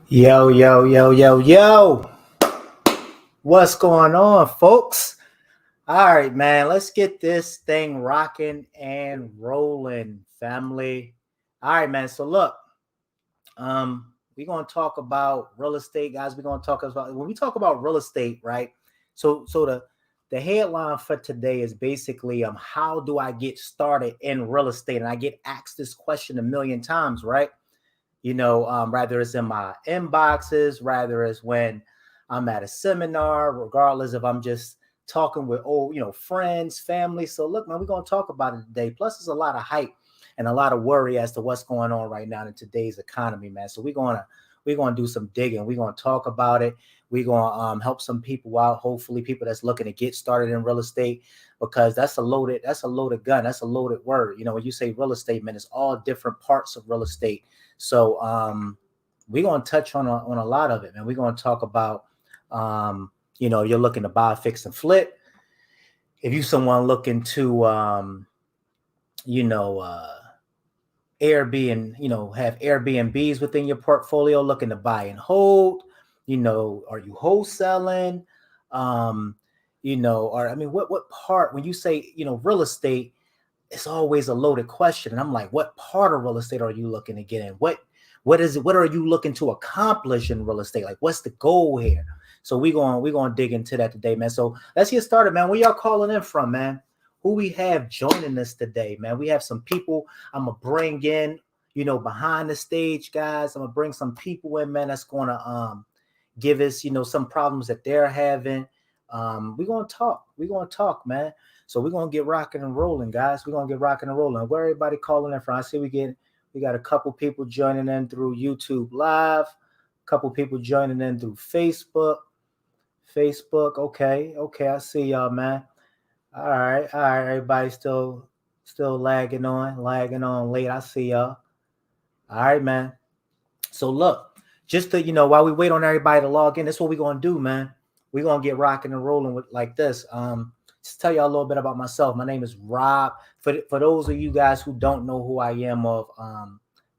Yo, yo, yo, yo, yo. What's going on, folks? All right, man. Let's get this thing rocking and rolling, family. All right, man. So look, we're gonna talk about real estate, guys. We're gonna talk about when we talk about real estate, right? So the headline for today is basically how do I get started in real estate? And I get asked this question a million times, right? Rather it's in my inboxes, rather it's when I'm at a seminar, regardless if I'm just talking with old, friends, family. So look, man, we're gonna talk about it today. Plus, there's a lot of hype and a lot of worry as to what's going on right now in today's economy, man. So we're gonna do some digging. We're gonna talk about it. We're gonna help some people out. Hopefully, people that's looking to get started in real estate, because that's a loaded gun. That's a loaded word. When you say real estate, man, it's all different parts of real estate. So we're gonna touch on a lot of it, man. We're gonna talk about you're looking to buy, fix, and flip. If you someone looking to you know Airbnb, have Airbnbs within your portfolio, looking to buy and hold, are you wholesaling? Um, or I mean, what part when you say, real estate, it's always a loaded question. And I'm like, what part of real estate are you looking to get in? What is it? What are you looking to accomplish in real estate? Like, what's the goal here? So we're gonna dig into that today, man. So let's get started, man. Where y'all calling in from, man? Who we have joining us today, man? We have some people I'm gonna bring in, behind the stage, guys. I'm gonna bring some people in, man, that's gonna give us, some problems that they're having. We're gonna talk. We're gonna talk, man. So we're gonna get rocking and rolling, guys. We're gonna get rocking and rolling. Where everybody calling in from? I see we got a couple people joining in through YouTube Live, a couple people joining in through Facebook. Facebook, okay, okay, I see y'all, man. All right, everybody still lagging on late. I see y'all. All right, man. So look, just to while we wait on everybody to log in, that's what we're gonna do, man. We're gonna get rocking and rolling with like this. Just tell y'all a little bit about myself. My name is Rob. For those of you guys who don't know who I am, of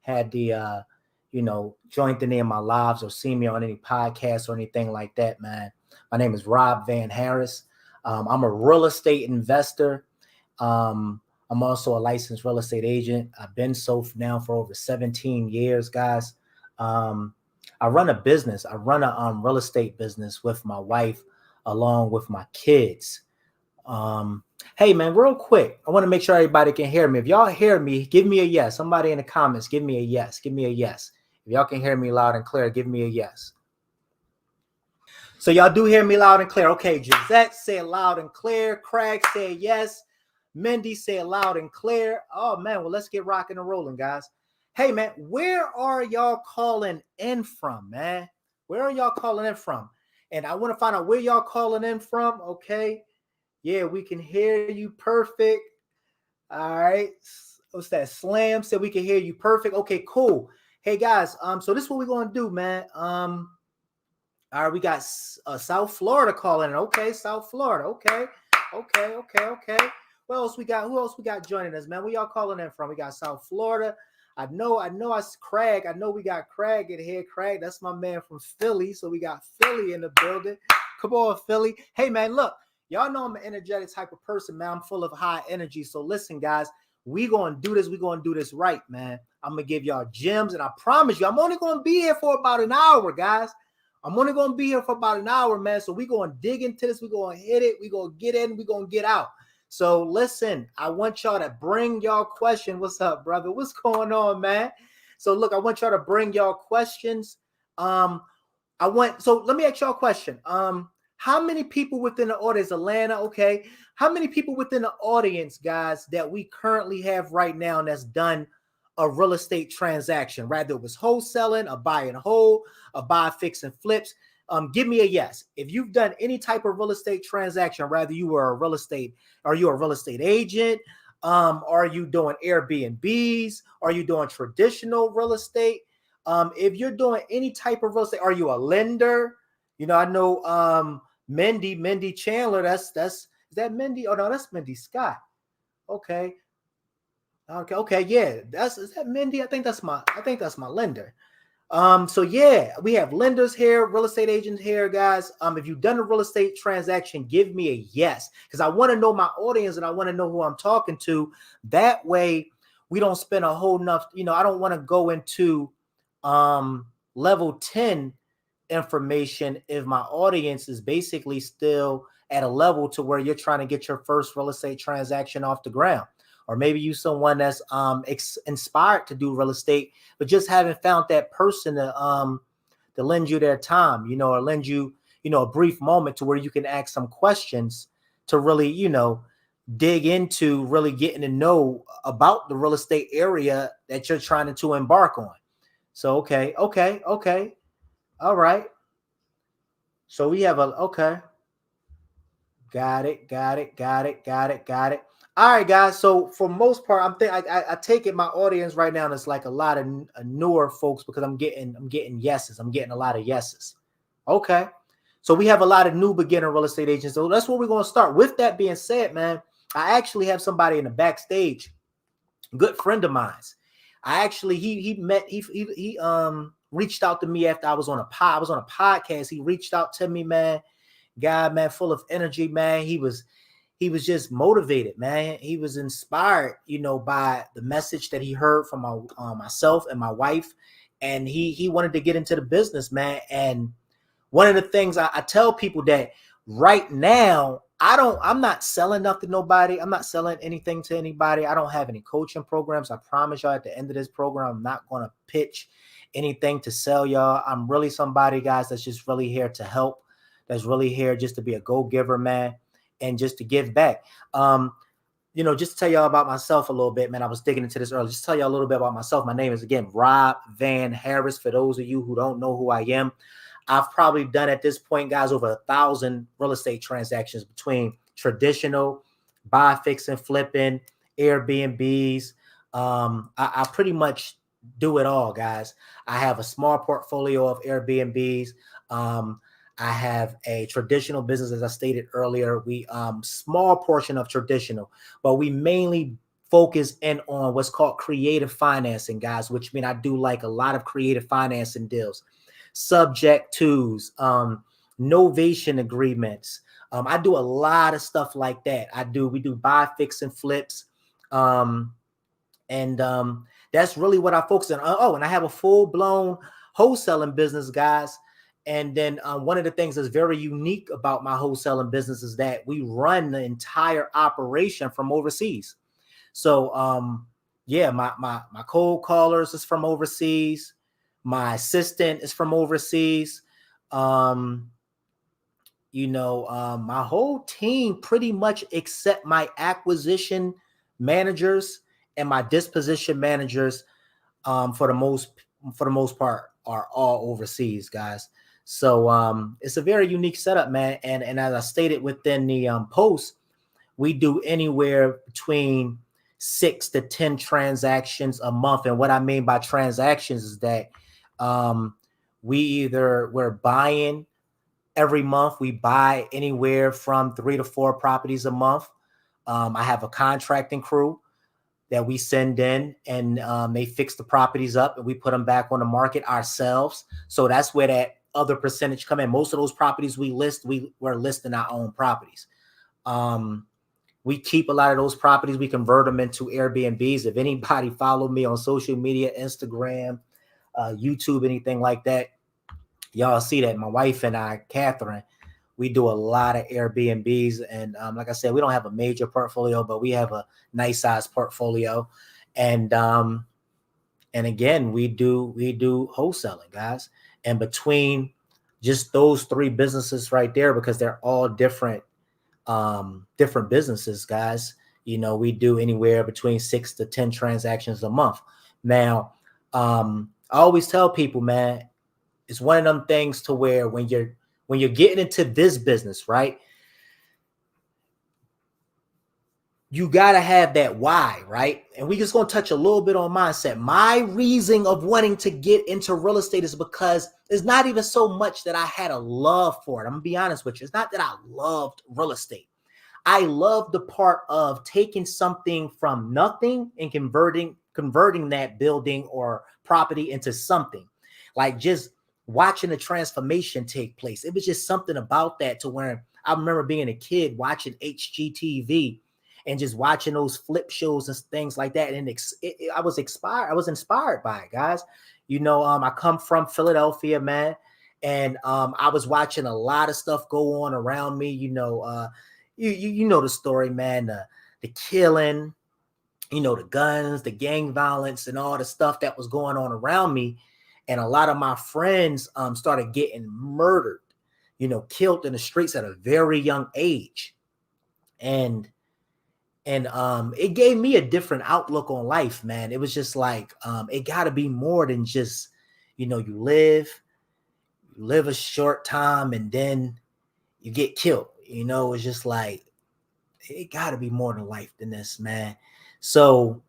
had the joined any of my lives or seen me on any podcasts or anything like that, man. My name is Rob Van Harris. I'm a real estate investor. I'm also a licensed real estate agent. I've been so now for over 17 years, guys. Um, I run a business. I run a real estate business with my wife, along with my kids. Um, hey, man, real quick, I want to make sure everybody can hear me. If y'all hear me, give me a yes. Somebody in the comments, give me a yes. Give me a yes. If y'all can hear me loud and clear, give me a yes. So y'all do hear me loud and clear. Okay, Gisette said loud and clear. Craig said yes. Mindy said loud and clear. Oh, man, well, let's get rocking and rolling, guys. Hey, man, where are y'all calling in from, man? Where are y'all calling in from? And I want to find out where y'all calling in from, okay? Yeah, we can hear you perfect. All right. What's that? Slam said we can hear you perfect. Okay, cool. Hey guys, so this is what we're gonna do, man. All right, we got South Florida calling in. Okay, South Florida. Okay. What else we got? Who else we got joining us, man? Where y'all calling in from? We got South Florida. I see Craig. I know we got Craig in here. Craig, that's my man from Philly. So we got Philly in the building. Come on, Philly. Hey, man, look, y'all know I'm an energetic type of person, man. I'm full of high energy. So listen, guys, we gonna do this. We gonna do this right, man. I'm gonna give y'all gems, and I promise you, I'm only gonna be here for about an hour, guys. I'm only going to be here for about an hour, man. So we're going to dig into this. We're going to hit it. We're going to get in. We're going to get out. So listen, I want y'all to bring y'all question. What's up, brother? What's going on, man? So look, I want y'all to bring y'all questions. So let me ask y'all a question. How many people within the audience, Atlanta? Okay. How many people within the audience, guys, that we currently have right now that's done a real estate transaction, rather it was wholesaling, a buy and hold, a buy, fix, and flips? Give me a yes. If you've done any type of real estate transaction, rather you were are you a real estate agent? Are you doing Airbnbs? Are you doing traditional real estate? If you're doing any type of real estate, are you a lender? I know Mindy Chandler, is that Mindy? Oh no, that's Mindy Scott. Okay, yeah. Is that Mindy? I think that's my lender. So yeah, we have lenders here, real estate agents here, guys. If you've done a real estate transaction, give me a yes, because I want to know my audience and I want to know who I'm talking to. That way, we don't spend a whole enough. I don't want to go into level 10 information if my audience is basically still at a level to where you're trying to get your first real estate transaction off the ground. Or maybe you someone that's inspired to do real estate, but just haven't found that person to lend you their time, or lend you, a brief moment to where you can ask some questions to really, dig into really getting to know about the real estate area that you're trying to embark on. So, okay. All right. So we have okay. Got it. All right, guys. So for most part, I take it my audience right now is like a lot of newer folks because I'm getting yeses. I'm getting a lot of yeses. Okay. So we have a lot of new beginner real estate agents. So that's where we're going to start. With that being said, man, I actually have somebody in the backstage, good friend of mine. I actually he reached out to me after I was on a podcast. He reached out to me, man. Guy, man, full of energy, man. He was just motivated, man. He was inspired, by the message that he heard from myself and my wife, and he wanted to get into the business, man. And one of the things I tell people that right now, I'm not selling nothing to nobody. I'm not selling anything to anybody. I don't have any coaching programs. I promise y'all at the end of this program, I'm not going to pitch anything to sell y'all. I'm really somebody, guys, that's just really here to help. That's really here just to be a go-giver, man, and just to give back. Just to tell y'all about myself a little bit, man. I was digging into this earlier. Just tell y'all a little bit about myself. My name is, again, Rob Van Harris. For those of you who don't know who I am, I've probably done at this point, guys, over 1,000 real estate transactions between traditional, buy, fix, and flipping, Airbnbs. I pretty much do it all, guys. I have a small portfolio of Airbnbs. I have a traditional business, as I stated earlier. We small portion of traditional, but we mainly focus in on what's called creative financing, guys, which mean I do like a lot of creative financing deals, subject tos, novation agreements. I do a lot of stuff like that. We do buy, fix, and flips. And that's really what I focus on. Oh, and I have a full-blown wholesaling business, guys. And then one of the things that's very unique about my wholesaling business is that we run the entire operation from overseas. So my cold callers is from overseas. My assistant is from overseas. My whole team pretty much except my acquisition managers and my disposition managers, for the most part, are all overseas, guys. So it's a very unique setup, man. And as I stated within the post, we do anywhere between 6 to 10 transactions a month. And what I mean by transactions is that we're buying every month. We buy anywhere from 3 to 4 properties a month. I have a contracting crew that we send in, and they fix the properties up, and we put them back on the market ourselves. So that's where that other percentage come in. Most of those properties we list, we're listing our own properties. We keep a lot of those properties. We convert them into Airbnbs. If anybody follow me on social media, Instagram, YouTube, anything like that, y'all see that my wife and I, Catherine, we do a lot of Airbnbs. And like I said, we don't have a major portfolio, but we have a nice size portfolio. And again, we do wholesaling, guys. And between just those 3 businesses right there, because they're all different businesses, guys, we do anywhere between 6 to 10 transactions a month. Now, I always tell people, man, it's one of them things to where when you're getting into this business, right, you got to have that why, right? And we just going to touch a little bit on mindset. My reason of wanting to get into real estate is because it's not even so much that I had a love for it. I'm going to be honest with you. It's not that I loved real estate. I love the part of taking something from nothing and converting that building or property into something. like just watching the transformation take place. It was just something about that to where I remember being a kid watching HGTV and just watching those flip shows and things like that. And I was inspired. I was inspired by it, guys. I come from Philadelphia, man. And I was watching a lot of stuff go on around me. You know the story, man. The killing, the guns, the gang violence, and all the stuff that was going on around me. And a lot of my friends started getting murdered, killed in the streets at a very young age. And it gave me a different outlook on life, man. It was just like, it got to be more than just, you live a short time and then you get killed. It's just like, it got to be more than life than this, man. So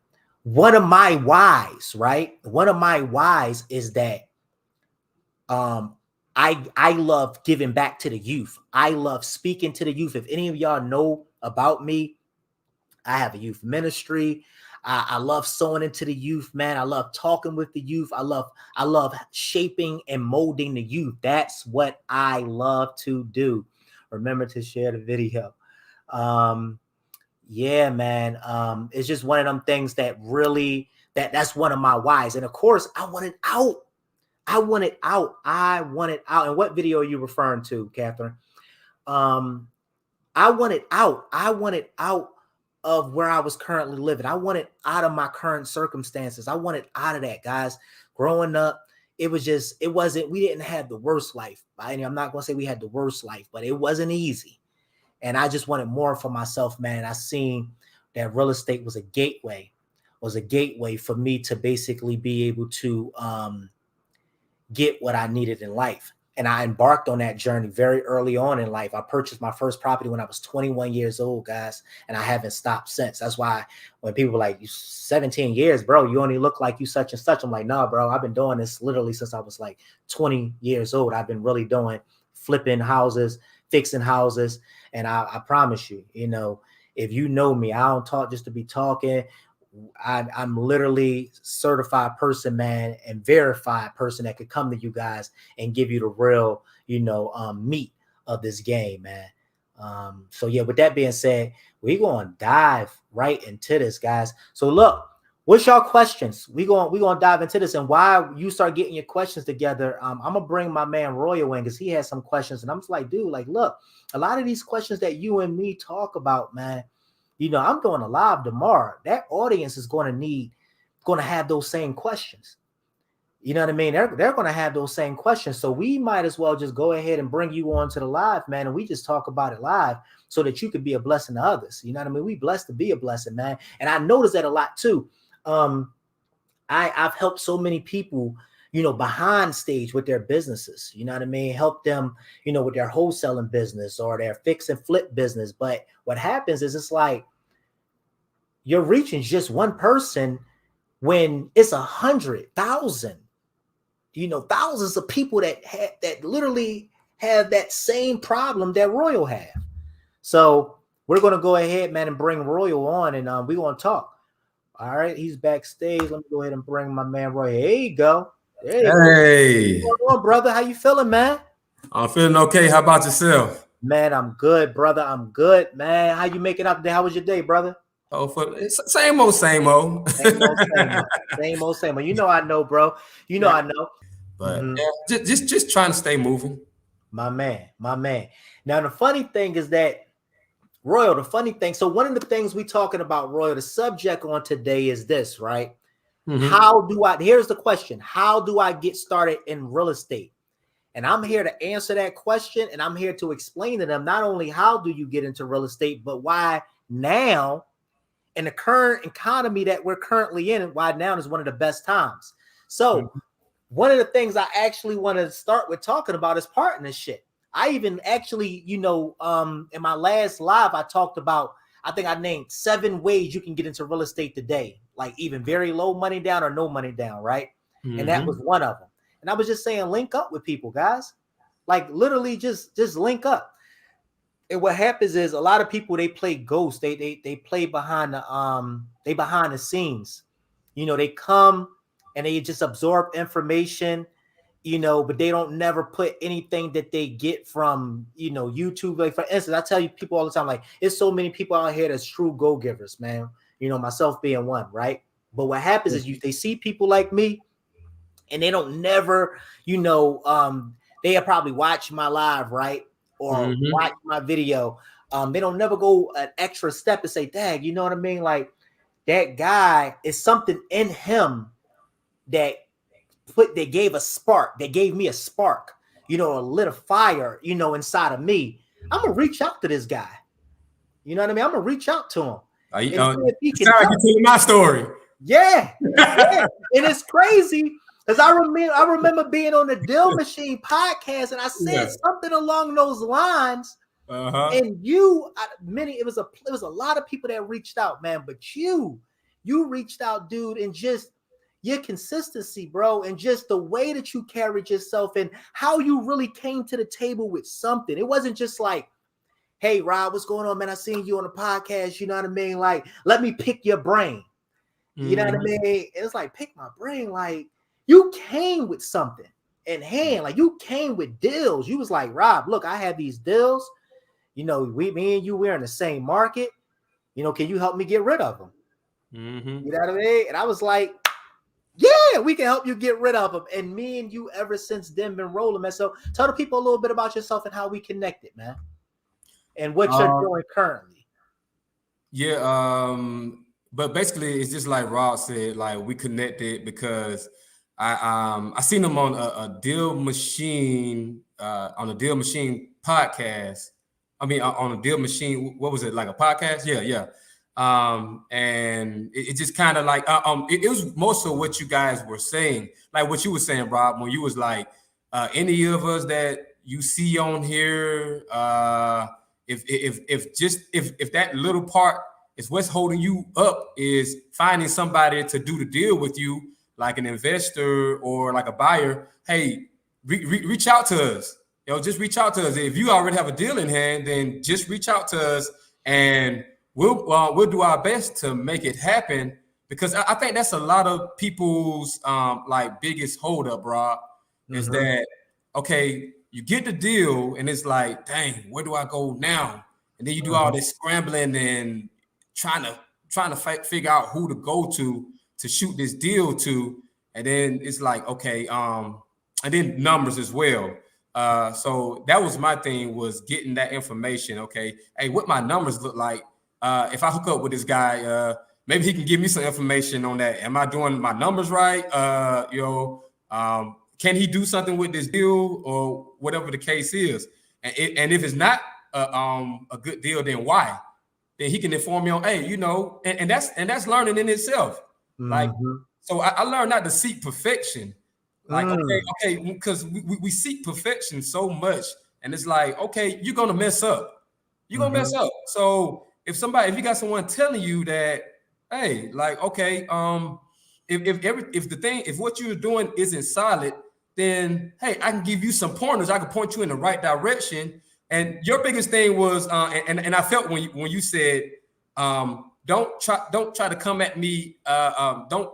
one of my whys, right? One of my whys is that I love giving back to the youth. I love speaking to the youth. If any of y'all know about me, I have a youth ministry. I love sowing into the youth, man. I love talking with the youth. I love shaping and molding the youth. That's what I love to do. Remember to share the video. Yeah, man. It's just one of them things that really, that's one of my whys. And of course, I want it out. I want it out. I want it out. And what video are you referring to, Catherine? I want it out. I want it out of where I was currently living. I want it out of my current circumstances. I want it out of that, guys. Growing up, we didn't have the worst life. I'm not going to say we had the worst life, but it wasn't easy. And I just wanted more for myself, man. I seen that real estate was a gateway for me to basically be able to get what I needed in life. And I embarked on that journey very early on in life. I purchased my first property when I was 21 years old, guys, and I haven't stopped since. That's why when people are like, you 17 years, bro, you only look like you such and such. I'm like, no, bro, I've been doing this literally since I was like 20 years old. I've been really doing flipping houses, fixing houses. And I promise you, if you know me, I don't talk just to be talking. I'm literally certified person, man, and verified person that could come to you guys and give you the real, meat of this game, man. So yeah, with that being said, we're going to dive right into this, guys. So look, what's y'all questions? We're going to dive into this, and while you start getting your questions together, I'm going to bring my man Royal in because he has some questions, and I'm just like, dude, like, look, a lot of these questions that you and me talk about, man, I'm doing a live tomorrow. That audience is going to have those same questions. You know what I mean? They're going to have those same questions. So we might as well just go ahead and bring you on to the live, man. And we just talk about it live so that you could be a blessing to others. You know what I mean? We blessed to be a blessing, man. And I noticed that a lot too. I've helped so many people, behind stage with their businesses, you know what I mean? Help them, with their wholesaling business or their fix and flip business. But what happens is it's like you're reaching just one person when it's 100,000, thousands of people that literally have that same problem that Royal have. So we're going to go ahead, man, and bring Royal on, and we're going to talk. All right, he's backstage. Let me go ahead and bring my man Roy. There you go. Hey, what's going on, brother? How you feeling, man? I'm feeling okay. How about yourself? Man, I'm good, brother. I'm good, man. How you making up today? How was your day, brother? Oh, same old, same old. Same old, same old. Same old, same old. I know, bro. I know. But yeah, just trying to stay moving. My man. Now, the funny thing is that Royal, so one of the things we talking about, Royal, the subject on today is this, right? Here's the question. How do I get started in real estate? And I'm here to answer that question. And I'm here to explain to them, not only how do you get into real estate, but why now in the current economy that we're currently in, why now is one of the best times. So one of the things I actually want to start with talking about is partnership. I even actually, in my last live, I talked about, I think I named 7 ways you can get into real estate today, like even very low money down or no money down, right? And that was one of them. And I was just saying, link up with people, guys. Like literally just link up. And what happens is a lot of people, they play ghost. They play behind the scenes. They come and they just absorb information, you know, but they don't never put anything that they get from, you know, YouTube. Like, for instance, I tell you people all the time, like, it's so many people out here that's true go-givers, man. You know, myself being one, right? But what happens is they see people like me, and they don't never, you know, they have probably watched my live, right? Or watch my video. They don't never go an extra step and say, dang, you know what I mean? Like, that guy is something in him that they gave a spark. They gave me a spark, you know, a lit a fire, you know, inside of me. I'm gonna reach out to this guy. You know what I mean? I'm gonna reach out to him. And see if he can help. You my story. Yeah. And it's crazy because I remember being on the Deal Machine podcast, and I said something along those lines. And it was a lot of people that reached out, man. But you reached out, dude, and just your consistency, bro, and just the way that you carried yourself and how you really came to the table with something. It wasn't just like, hey, Rob, what's going on, man? I seen you on the podcast. You know what I mean? Like, let me pick your brain. You know what I mean? It was like, pick my brain. Like, you came with something in hand. Like, you came with deals. You was like, Rob, look, I have these deals. You know, me and you, we're in the same market. You know, can you help me get rid of them? You know what I mean? And I was like, yeah, we can help you get rid of them. And me and you ever since then been rolling, man. So tell the people a little bit about yourself and how we connected, man. And what you're doing currently. Yeah, but basically it's just like Rob said, like we connected because I seen him on a Deal Machine on a Deal Machine podcast. I mean, on a Deal Machine, what was it, like a podcast? Yeah. And it just kind of like it was most of what you guys were saying, like what you were saying, Rob, when you was like any of us that you see on here, if that little part is what's holding you up, is finding somebody to do the deal with you, like an investor or like a buyer. Hey, reach out to us. You know, just reach out to us. If you already have a deal in hand, then just reach out to us, and we'll do our best to make it happen. Because I think that's a lot of people's like biggest holdup, Rob, is that okay, you get the deal and it's like, dang, where do I go now? And then you do all this scrambling and trying to figure out who to go to shoot this deal to, and then it's like, okay, and then numbers as well. So that was my thing, was getting that information. Okay, hey, what my numbers look like. If I hook up with this guy, maybe he can give me some information on that. Am I doing my numbers right? Can he do something with this deal or whatever the case is? And if it's not a good deal, then why? Then he can inform me on, hey, you know, and that's learning in itself. Like, so I learned not to seek perfection. Like, okay, because we seek perfection so much, and it's like, okay, you're gonna mess up. You're gonna mess up. So if you got someone telling you that, hey, like, okay, if what you're doing isn't solid, then hey, I can give you some pointers. I can point you in the right direction. And your biggest thing was, and I felt when you said, don't try to come at me. Don't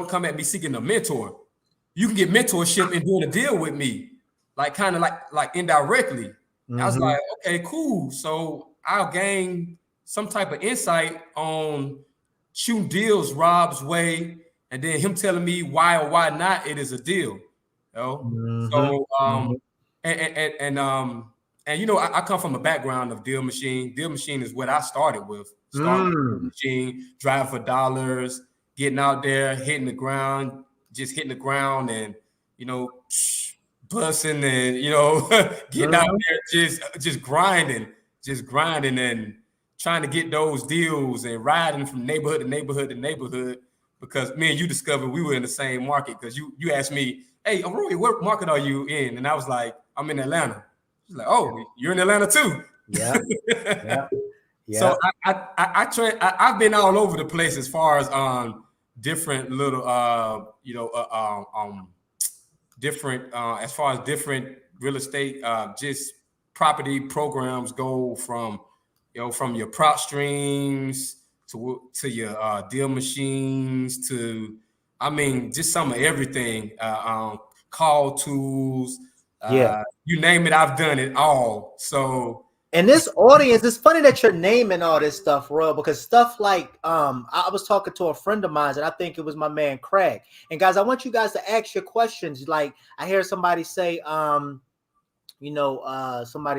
come at me seeking a mentor. You can get mentorship in doing a deal with me, like kind of like indirectly. I was like, okay, cool. So I'll gain some type of insight on shooting deals Rob's way, and then him telling me why or why not it is a deal. You know? So and you know, I come from a background of Deal Machine. Deal Machine is what I started with. Deal Machine, driving for dollars, getting out there, hitting the ground, and you know, busting and you know, getting out there, just grinding and trying to get those deals and riding from neighborhood to neighborhood to neighborhood. Because me and you discovered we were in the same market. Because you asked me, hey, Roy, what market are you in? And I was like, I'm in Atlanta. She's like, oh, you're in Atlanta too. Yeah. So I've been all over the place as far as different little different as far as different real estate just property programs go, from your prop streams to your deal machines to, I mean, just some of everything. call tools, Yeah. you name it, I've done it all. So, and this audience, it's funny that you're naming all this stuff, Roy, because stuff like I was talking to a friend of mine, and I think it was my man Craig. And guys, I want you guys to ask your questions. Like I hear somebody say, somebody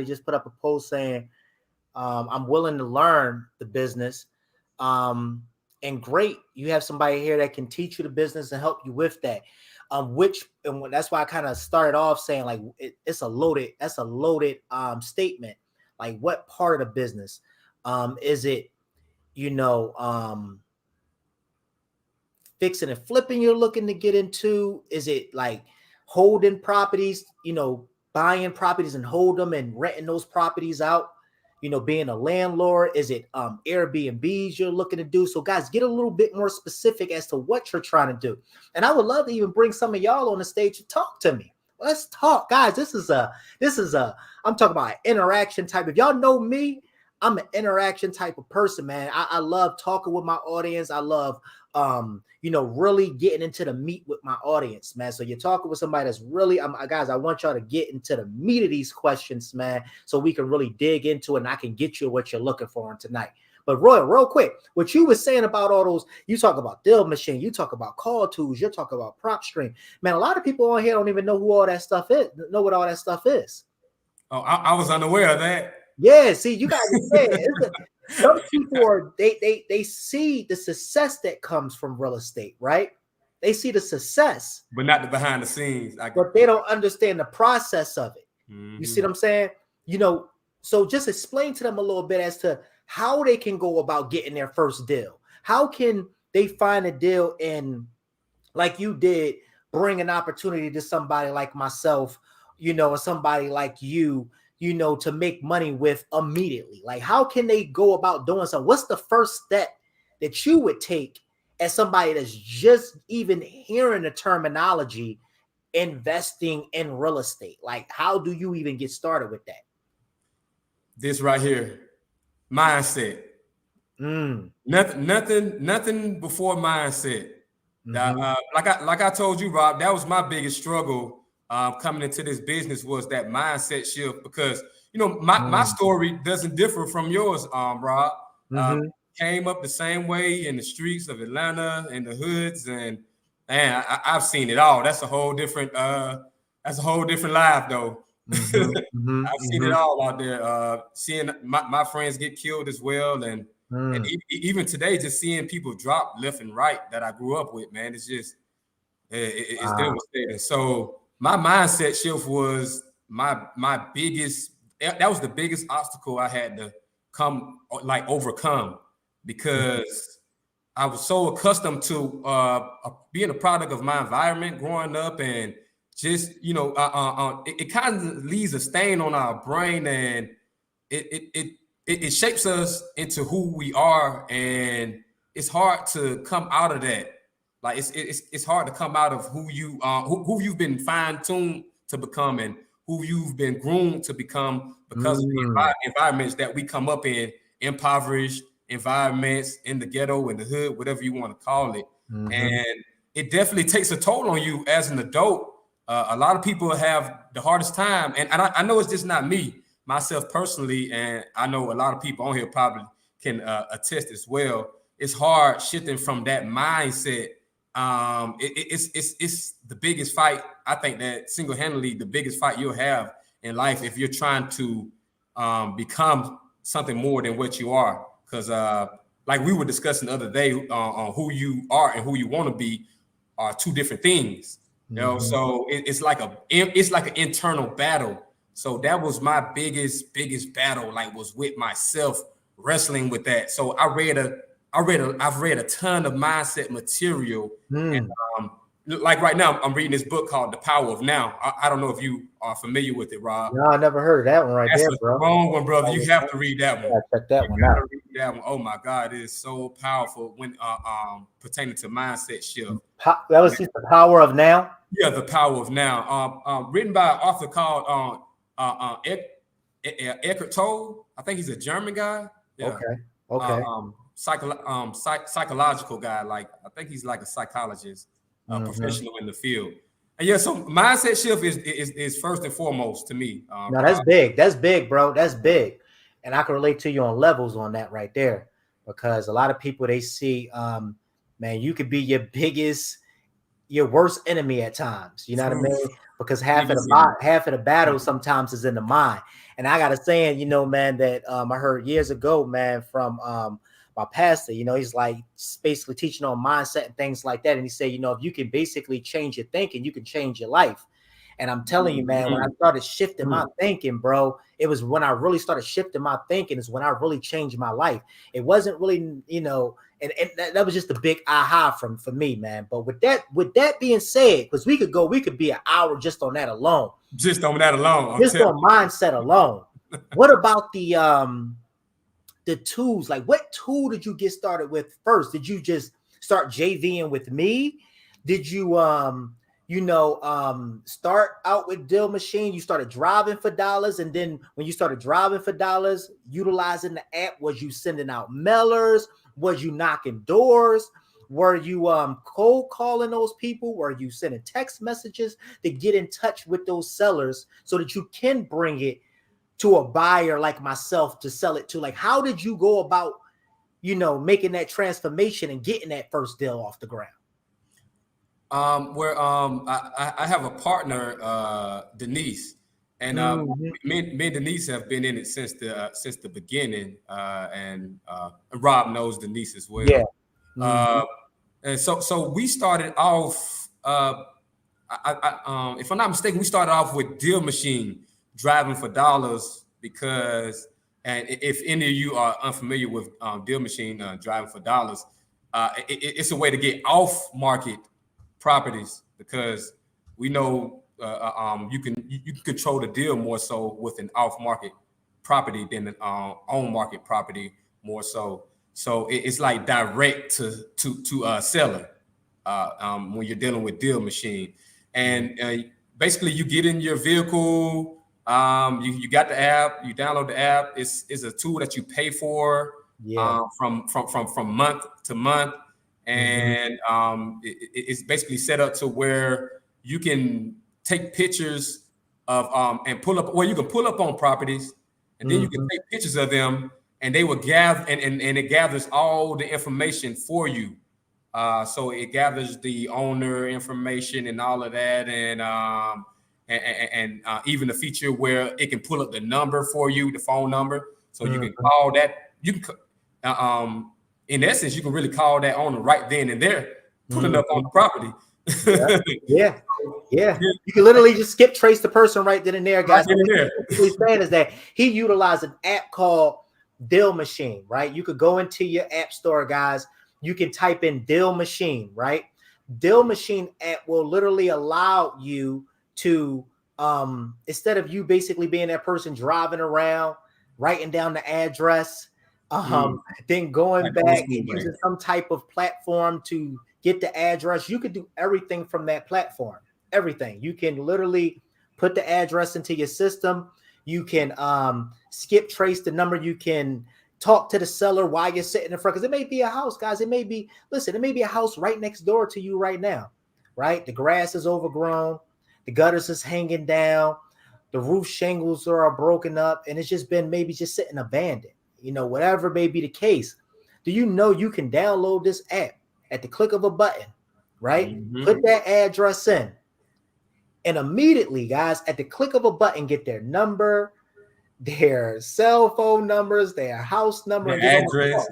just put up a post saying, I'm willing to learn the business. And great, you have somebody here that can teach you the business and help you with that. That's why I kind of started off saying like that's a loaded statement. Like what part of the business? Is it, fixing and flipping you're looking to get into? Is it like holding properties, buying properties and hold them and renting those properties out? Being a landlord? Is it Airbnbs you're looking to do? So guys, get a little bit more specific as to what you're trying to do. And I would love to even bring some of y'all on the stage to talk to me. Let's talk, guys. This is I'm talking about an interaction type. If y'all know me, I'm an interaction type of person, man. I love talking with my audience. I love really getting into the meat with my audience, man. So you're talking with somebody that's really, guys, I want y'all to get into the meat of these questions, man, so we can really dig into it and I can get you what you're looking for on tonight. But Roy, real quick, what you were saying about all those, you talk about deal machine, you talk about call tools, you talk about prop stream, man. A lot of people on here don't even know who all that stuff is, know what all that stuff is. Oh, I was unaware of that. Yeah, see, you guys are saying some people are they see the success that comes from real estate, right? They see the success, but not the behind the scenes. But they don't understand the process of it. Mm-hmm. You see what I'm saying? So just explain to them a little bit as to how they can go about getting their first deal. How can they find a deal and, like you did, bring an opportunity to somebody like myself, or somebody like you, to make money with immediately? Like, how can they go about doing something? What's the first step that you would take as somebody that's just even hearing the terminology investing in real estate? Like, how do you even get started with that? This right here, mindset. Nothing before mindset. Like I told you, Rob, that was my biggest struggle coming into this business, was that mindset shift, because my story doesn't differ from yours, Rob. Came up the same way in the streets of Atlanta, in the hoods, and I've seen it all. That's a whole different life, though. I've seen it all out there. Seeing my friends get killed as well, and even today, just seeing people drop left and right that I grew up with, man, it's just it's devastating. So my mindset shift was my biggest. That was the biggest obstacle I had to overcome, because I was so accustomed to being a product of my environment growing up, and just it kind of leaves a stain on our brain, and it shapes us into who we are, and it's hard to come out of that. Like it's hard to come out of who who you've been fine-tuned to become, and who you've been groomed to become, because of the environments that we come up in, impoverished environments, in the ghetto, in the hood, whatever you want to call it. And it definitely takes a toll on you as an adult. A lot of people have the hardest time, and I know it's just not myself personally, and I know a lot of people on here probably can attest as well. It's hard shifting from that mindset. It's the biggest fight. I think that single-handedly the biggest fight you'll have in life, if you're trying to become something more than what you are. Because like we were discussing the other day, on who you are and who you want to be are two different things. So it's like an internal battle. So that was my biggest battle, like, was with myself, wrestling with that. So I've read a ton of mindset material. And like right now, I'm reading this book called The Power of Now. I don't know if you are familiar with it, Rob. No, I never heard of that one right there, bro. Wrong one, brother. You have to read that one. Yeah, check that one out. Read that one. Oh my God, it is so powerful when pertaining to mindset shift. That was just The Power of Now. Yeah, The Power of Now. Written by an author called Eckhart Tolle. I think he's a German guy. Yeah. Okay. Psychological guy. Like, I think he's like a psychologist, a professional in the field. And yeah, so mindset shift is first and foremost to me. No, that's big. That's big, bro. That's big. And I can relate to you on levels on that right there. Because a lot of people they see, man, you could be your worst enemy at times. You know what I mean? Because half of the battle sometimes is in the mind. And I got a saying, you know, man, that I heard years ago, man, from my pastor. You know, he's like basically teaching on mindset and things like that. And he said, you know, if you can basically change your thinking, you can change your life. And I'm telling you, man, when I started shifting my thinking, bro, it was when I really started shifting my thinking is when I really changed my life. It wasn't really, you know, and that was just a big aha for me, man. But with that being said, because we could be an hour just on that alone. Just on that alone. Just on mindset alone. What about the tools? Like, what tool did you get started with first? Did you just start JVing with me? Did you start out with Deal Machine? You started driving for dollars, and then when you started driving for dollars, utilizing the app, was you sending out mailers? Was you knocking doors? Were you cold calling those people? Were you sending text messages to get in touch with those sellers so that you can bring it to a buyer like myself to sell it to? Like, how did you go about, you know, making that transformation and getting that first deal off the ground? I have a partner, Denise, and me and Denise have been in it since the beginning, and Rob knows Denise as well. Yeah. And so we started off. If I'm not mistaken, we started off with Deal Machine, driving for dollars, because, and if any of you are unfamiliar with Deal Machine, driving for dollars, it's a way to get off market properties, because we know you can control the deal more so with an off market property than an on market property more so. So it's like direct to seller when you're dealing with Deal Machine, and basically you get in your vehicle, you got the app, you download the app. It's a tool that you pay for from month to month. And it's basically set up to where you can take pictures of and pull up, you can pull up on properties, and then you can take pictures of them, and they will gather, and it gathers all the information for you. So it gathers the owner information and all of that, and even the feature where it can pull up the number for you, the phone number, so you can call that. You can in essence, you can really call that owner right then and there, put it up on the property. Yeah. You can literally just skip trace the person right then and there, guys. Right then What he's saying is that he utilized an app called Deal Machine, right? You could go into your app store, guys. You can type in Deal Machine, right? Deal Machine app will literally allow you to, instead of you basically being that person driving around, writing down the address, then going back and using some type of platform to get the address, you could do everything from that platform. Everything. You can literally put the address into your system. You can skip trace the number. You can talk to the seller while you're sitting in front, because it may be a house, guys. It may be a house right next door to you right now, right? The grass is overgrown, the gutters is hanging down, the roof shingles are broken up, and it's just been maybe just sitting abandoned, you know, whatever may be the case. Do you know you can download this app at the click of a button, right? Put that address in, and immediately, guys, at the click of a button, get their number, their cell phone numbers, their house number, their address,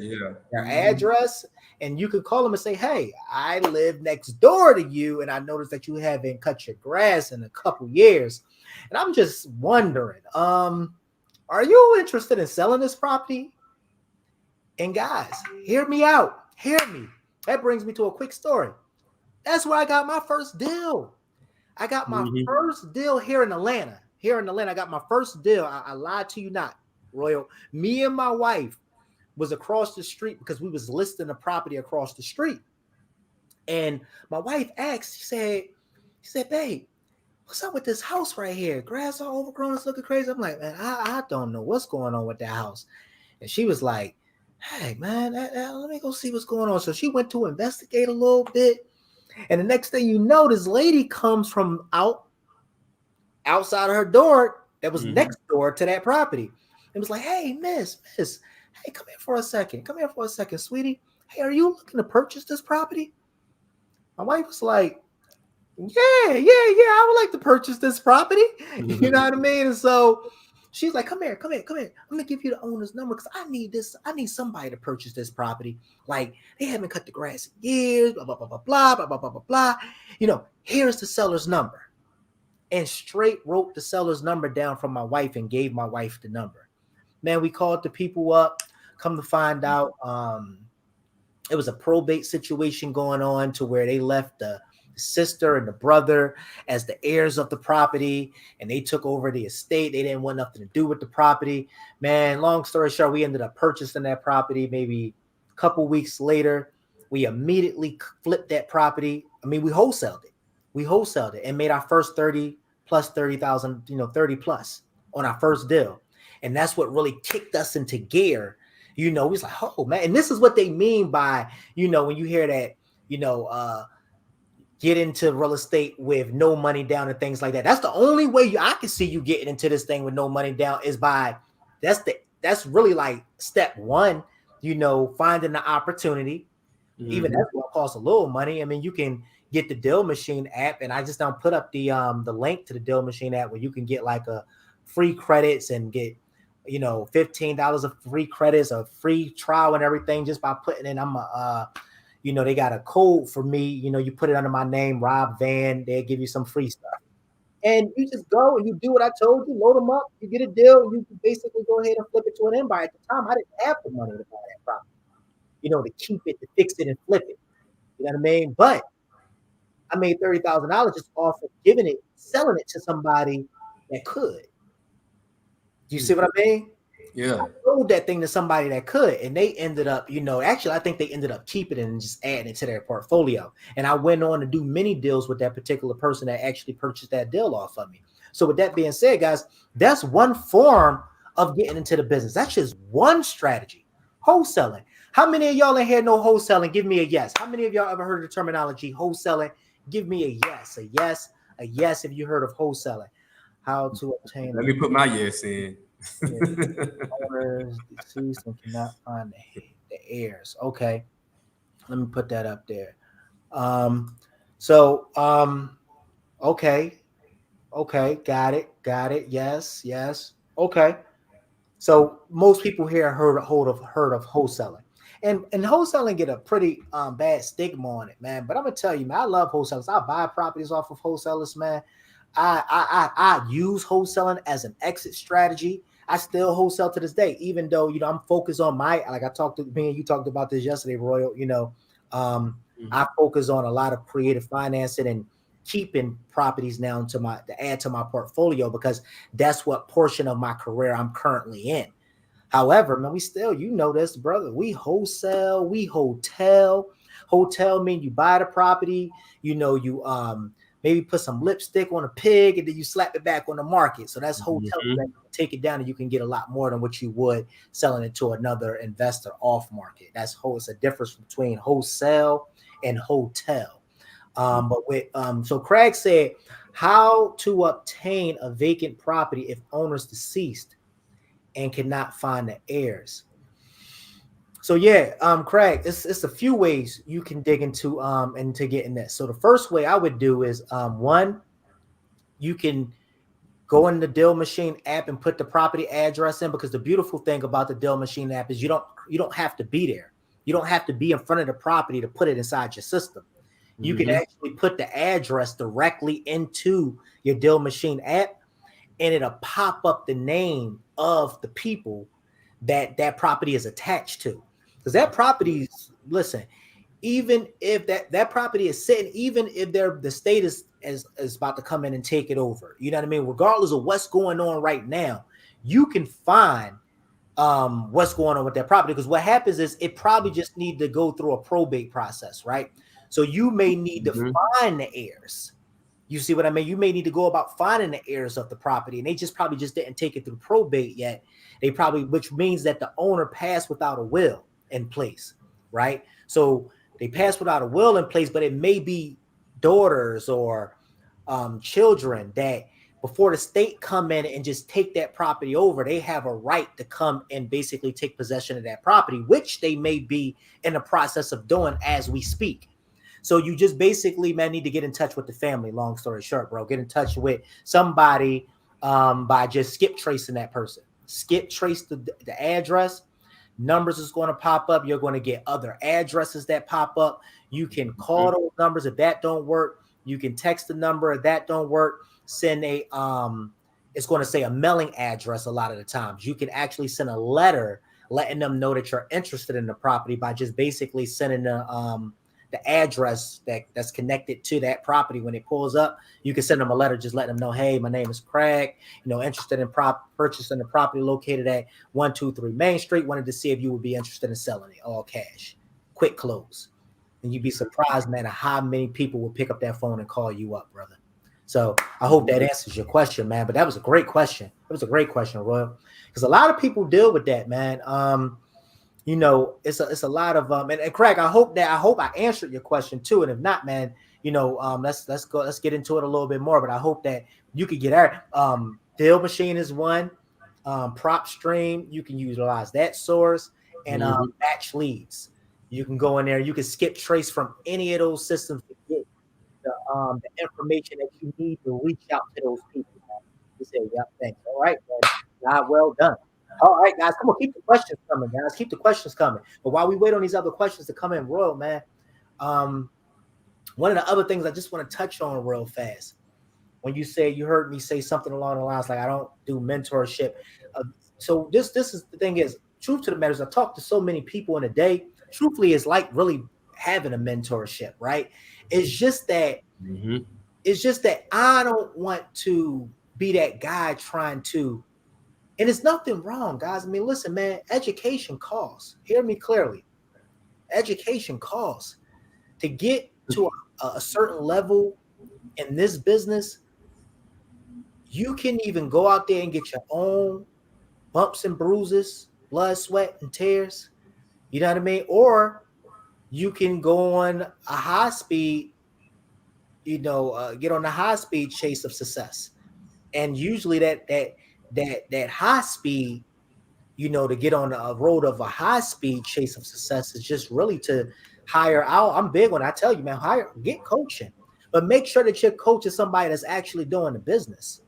their address, and you can call them and say, "Hey, I live next door to you, and I noticed that you haven't cut your grass in a couple years, and I'm just wondering, are you interested in selling this property?" And guys, hear me out. Hear me. That brings me to a quick story. That's where I got my first deal. I got my first deal here in Atlanta. I got my first deal. I lied to you not, Royal. Me and my wife was across the street because we was listing a property across the street. And my wife asked, she said, "Babe, what's up with this house right here? Grass all overgrown, it's looking crazy." I'm like, "Man, I don't know what's going on with that house." And she was like, "Hey, man, let me go see what's going on." So she went to investigate a little bit. And the next thing you know, this lady comes from outside of her door that was next door to that property. It was like, hey, miss, hey, come here for a second. Come here for a second, sweetie. Hey, are you looking to purchase this property? My wife was like, yeah, I would like to purchase this property. You know what I mean? And so she's like, come here. I'm gonna give you the owner's number because I need this. I need somebody to purchase this property. Like they haven't cut the grass in years, blah, blah, blah, blah, blah, blah, blah, blah, blah, blah. You know, here's the seller's number. And straight wrote the seller's number down from my wife and gave my wife the number. Man, we called the people up. Come to find out, it was a probate situation going on to where they left the sister and the brother as the heirs of the property, and they took over the estate. They didn't want nothing to do with the property. Man, long story short, we ended up purchasing that property. Maybe a couple weeks later, we immediately flipped that property. I mean, we wholesaled it and made our first 30 plus 30,000, 30 plus on our first deal. And that's what really kicked us into gear. It's like, oh man. And this is what they mean by, when you hear that, get into real estate with no money down and things like that. That's the only way I can see you getting into this thing with no money down is by that's really like step one, finding the opportunity. Even that's what costs a little money. I mean, you can get the Deal Machine app, and I just don't put up the link to the Deal Machine app where you can get like a free credits and get $15 of free credits, a free trial and everything just by putting in they got a code for me. You put it under my name, Rob Van. They'll give you some free stuff. And you just go and you do what I told you, load them up, you get a deal, you can basically go ahead and flip it to an end buyer. At the time, I didn't have the money to buy that property, to keep it, to fix it and flip it. You know what I mean? But I made $30,000 just off of selling it to somebody that could. Do you see what I mean? Yeah. I sold that thing to somebody that could, and they ended up, actually, I think they ended up keeping it and just adding it to their portfolio. And I went on to do many deals with that particular person that actually purchased that deal off of me. So with that being said, guys, that's one form of getting into the business. That's just one strategy. Wholesaling. How many of y'all in here know wholesaling? Give me a yes. How many of y'all ever heard of the terminology wholesaling? Give me a yes, a yes if you heard of wholesaling. How to obtain. Let me put my yes in. Owners deceased and cannot find the heirs. Okay, let me put that up there. Okay, got it. Yes. Okay. So most people here heard of wholesaling. And wholesaling get a pretty bad stigma on it, man. But I'm gonna tell you, man, I love wholesalers. I buy properties off of wholesalers, man. I use wholesaling as an exit strategy. I still wholesale to this day, even though I'm focused on me and you talked about this yesterday, Royal. I focus on a lot of creative financing and keeping properties now to add to my portfolio because that's what portion of my career I'm currently in. However, man, we still, this, brother, we wholesale, we hotel. Hotel mean you buy the property, you maybe put some lipstick on a pig and then you slap it back on the market. So that's hotel. Take it down and you can get a lot more than what you would selling it to another investor off market. It's a difference between wholesale and hotel. So Craig said, how to obtain a vacant property if owner's deceased and cannot find the heirs. So yeah, Craig, it's a few ways you can dig into getting this. So the first way I would do is one, you can go in the Deal Machine app and put the property address in, because the beautiful thing about the Deal Machine app is you don't have to be there. You don't have to be in front of the property to put it inside your system. You can actually put the address directly into your Deal Machine app, and it'll pop up the name of the people that property is attached to. Because that property, listen, even if that property is sitting, even if the state is about to come in and take it over, you know what I mean? Regardless of what's going on right now, you can find what's going on with that property. Because what happens is it probably just need to go through a probate process, right? So you may need to find the heirs. You see what I mean? You may need to go about finding the heirs of the property, and they probably didn't take it through probate yet. Which means that the owner passed without a will in place, right? So They pass without a will in place, but it may be daughters or children that before the state come in and just take that property over, they have a right to come and basically take possession of that property, which they may be in the process of doing as we speak. So you just basically, man, need to get in touch with the family. Long story short, bro, get in touch with somebody by just skip tracing that person. Skip trace the address. Numbers is going to pop up. You're going to get other addresses that pop up. You can call those numbers. If that don't work, you can text the number. If that don't work, send a it's going to say a mailing address a lot of the times. You can actually send a letter letting them know that you're interested in the property by just basically sending the address that's connected to that property. When it pulls up, you can send them a letter, just let them know, hey, my name is Craig, interested in purchasing the property located at 123 Main Street. Wanted to see if you would be interested in selling it, all cash, quick close. And you'd be surprised, man, at how many people will pick up that phone and call you up, brother. So I hope that answers your question, man. But that was a great question. It was a great question, Royal, because a lot of people deal with that, man. It's a lot of and Craig, I hope I answered your question too. And if not, man, let's get into it a little bit more. But I hope that you could get our deal machine is one, prop stream, you can utilize that source, and match leads. You can go in there, you can skip trace from any of those systems to get the information that you need to reach out to those people. Man. You say, yeah, thanks. All right, man. God, well done. All right, guys, come on, keep the questions coming, guys. Keep the questions coming. But while we wait on these other questions to come in, Royal, man, one of the other things I just want to touch on real fast. When you heard me say something along the lines like I don't do mentorship. So this is the thing is, truth to the matter is, I talk to so many people in a day. Truthfully, it's like really having a mentorship, right? It's just that I don't want to be that guy trying to. And there's nothing wrong, guys. I mean, listen, man, education costs. Hear me clearly. Education costs. To get to a certain level in this business, you can even go out there and get your own bumps and bruises, blood, sweat, and tears. You know what I mean? Or you can go on a high speed, get on the high speed chase of success. And usually that high speed, to get on a road of a high speed chase of success is just really to hire out. I'm big on it. I tell you, man, get coaching, but make sure that your coach is somebody that's actually doing the business.